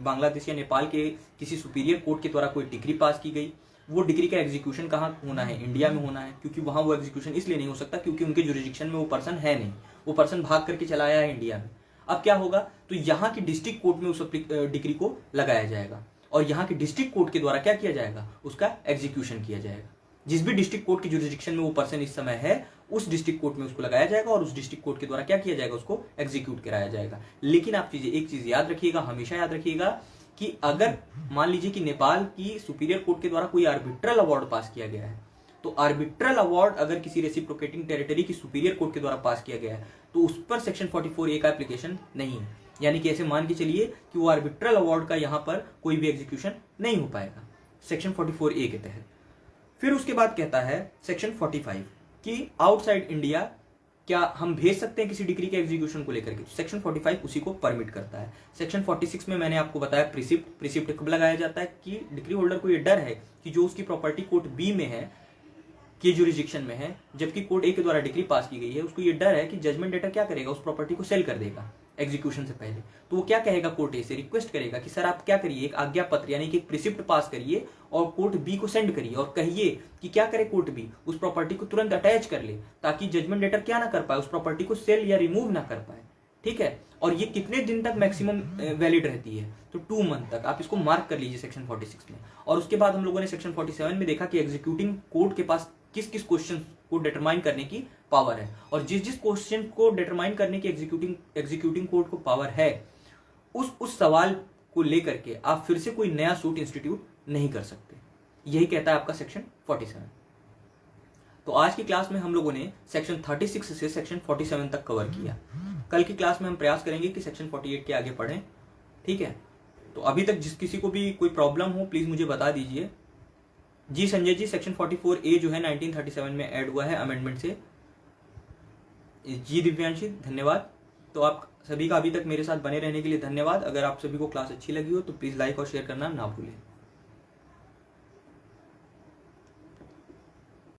बांग्लादेश या नेपाल के किसी सुपीरियर कोर्ट के द्वारा कोई डिग्री पास की गई, वो डिग्री का एग्जीक्यूशन कहाँ होना है, इंडिया में होना है, क्योंकि वहां वो एग्जीक्यूशन इसलिए नहीं हो सकता क्योंकि उनके जुरिडिक्शन में वो पर्सन है नहीं, वो पर्सन भाग करके चला आया है इंडिया में। अब क्या होगा, तो यहाँ की डिस्ट्रिक्ट कोर्ट में उस डिग्री को लगाया जाएगा और यहाँ के डिस्ट्रिक्ट कोर्ट के द्वारा क्या किया जाएगा, उसका एग्जीक्यूशन किया जाएगा। जिस भी डिस्ट्रिक्ट कोर्ट की जुरिडिक्शन में वो पर्सन इस समय है उस डिस्ट्रिक्ट कोर्ट में उसको लगाया जाएगा और उस डिस्ट्रिक्ट कोर्ट के द्वारा क्या किया जाएगा, उसको एग्जीक्यूट कराया जाएगा। लेकिन आप एक चीज याद रखिएगा, हमेशा याद रखिएगा कि अगर मान लीजिए कि नेपाल की सुपीरियर कोर्ट के द्वारा कोई आर्बिट्रल अवार्ड पास किया गया है तो आर्बिट्रल अवार्ड अगर किसी रेसिप्रोकेटिंग टेरिटरी की सुपीरियर कोर्ट के द्वारा पास किया गया है तो उस पर सेक्शन 44A का एप्लीकेशन नहीं है। यानी कि ऐसे मान के चलिए कि वो आर्बिट्रल अवार्ड का यहां पर कोई भी एग्जीक्यूशन नहीं हो पाएगा सेक्शन 44A के तहत। फिर उसके बाद कहता है सेक्शन 45 कि आउटसाइड इंडिया क्या हम भेज सकते हैं किसी डिग्री के एग्जीक्यूशन को लेकर के, सेक्शन 45 उसी को परमिट करता है। सेक्शन 46 में मैंने आपको बताया प्रिसिप्ट कब लगाया जाता है कि डिग्री होल्डर को ये डर है कि जो उसकी प्रॉपर्टी कोर्ट बी में है, की जुरिडिक्शन में है, जबकि कोर्ट ए के द्वारा डिग्री पास की गई है, उसको ये डर है कि जजमेंट डेटर क्या करेगा, उस प्रॉपर्टी को सेल कर देगा एग्जीक्यूशन से पहले। तो वो क्या कहेगा, कोर्ट ए से रिक्वेस्ट करेगा कि सर आप क्या करिए, एक आज्ञा पत्र यानी कि एक प्रिसिप्ट पास करिए और कोर्ट बी को सेंड करिए और कहिए कि क्या करे कोर्ट बी, उस प्रॉपर्टी को तुरंत अटैच कर ले ताकि जजमेंट डेटर क्या ना कर पाए, उस प्रॉपर्टी को सेल या रिमूव ना कर पाए। ठीक है, और ये कितने दिन तक मैक्सिमम वैलिड रहती है, तो 2 मंथ तक। आप इसको मार्क कर लीजिए सेक्शन 46 में। और उसके बाद हम लोगों ने सेक्शन 47 में देखा कि एग्जीक्यूटिंग कोर्ट के पास किस किस क्वेश्चन को डिटरमाइन करने की पावर है, और जिस जिस क्वेश्चन को डिटरमाइन करने की एग्जीक्यूटिंग कोर्ट को पावर है उस सवाल को लेकर के आप फिर से कोई नया सूट इंस्टीट्यूट नहीं कर सकते। यही कहता है आपका सेक्शन 47। तो आज की क्लास में हम लोगों ने सेक्शन 36 से सेक्शन 47 तक कवर किया। कल की क्लास में हम प्रयास करेंगे कि सेक्शन 48 के आगे पढ़ें। ठीक है, तो अभी तक जिस किसी को भी कोई प्रॉब्लम हो प्लीज मुझे बता दीजिए। जी संजय जी, सेक्शन 44A जो है 1937 में ऐड हुआ है अमेंडमेंट से। जी दिव्यांशी धन्यवाद। तो आप सभी का अभी तक मेरे साथ बने रहने के लिए धन्यवाद। अगर आप सभी को क्लास अच्छी लगी हो तो प्लीज लाइक और शेयर करना ना भूलें।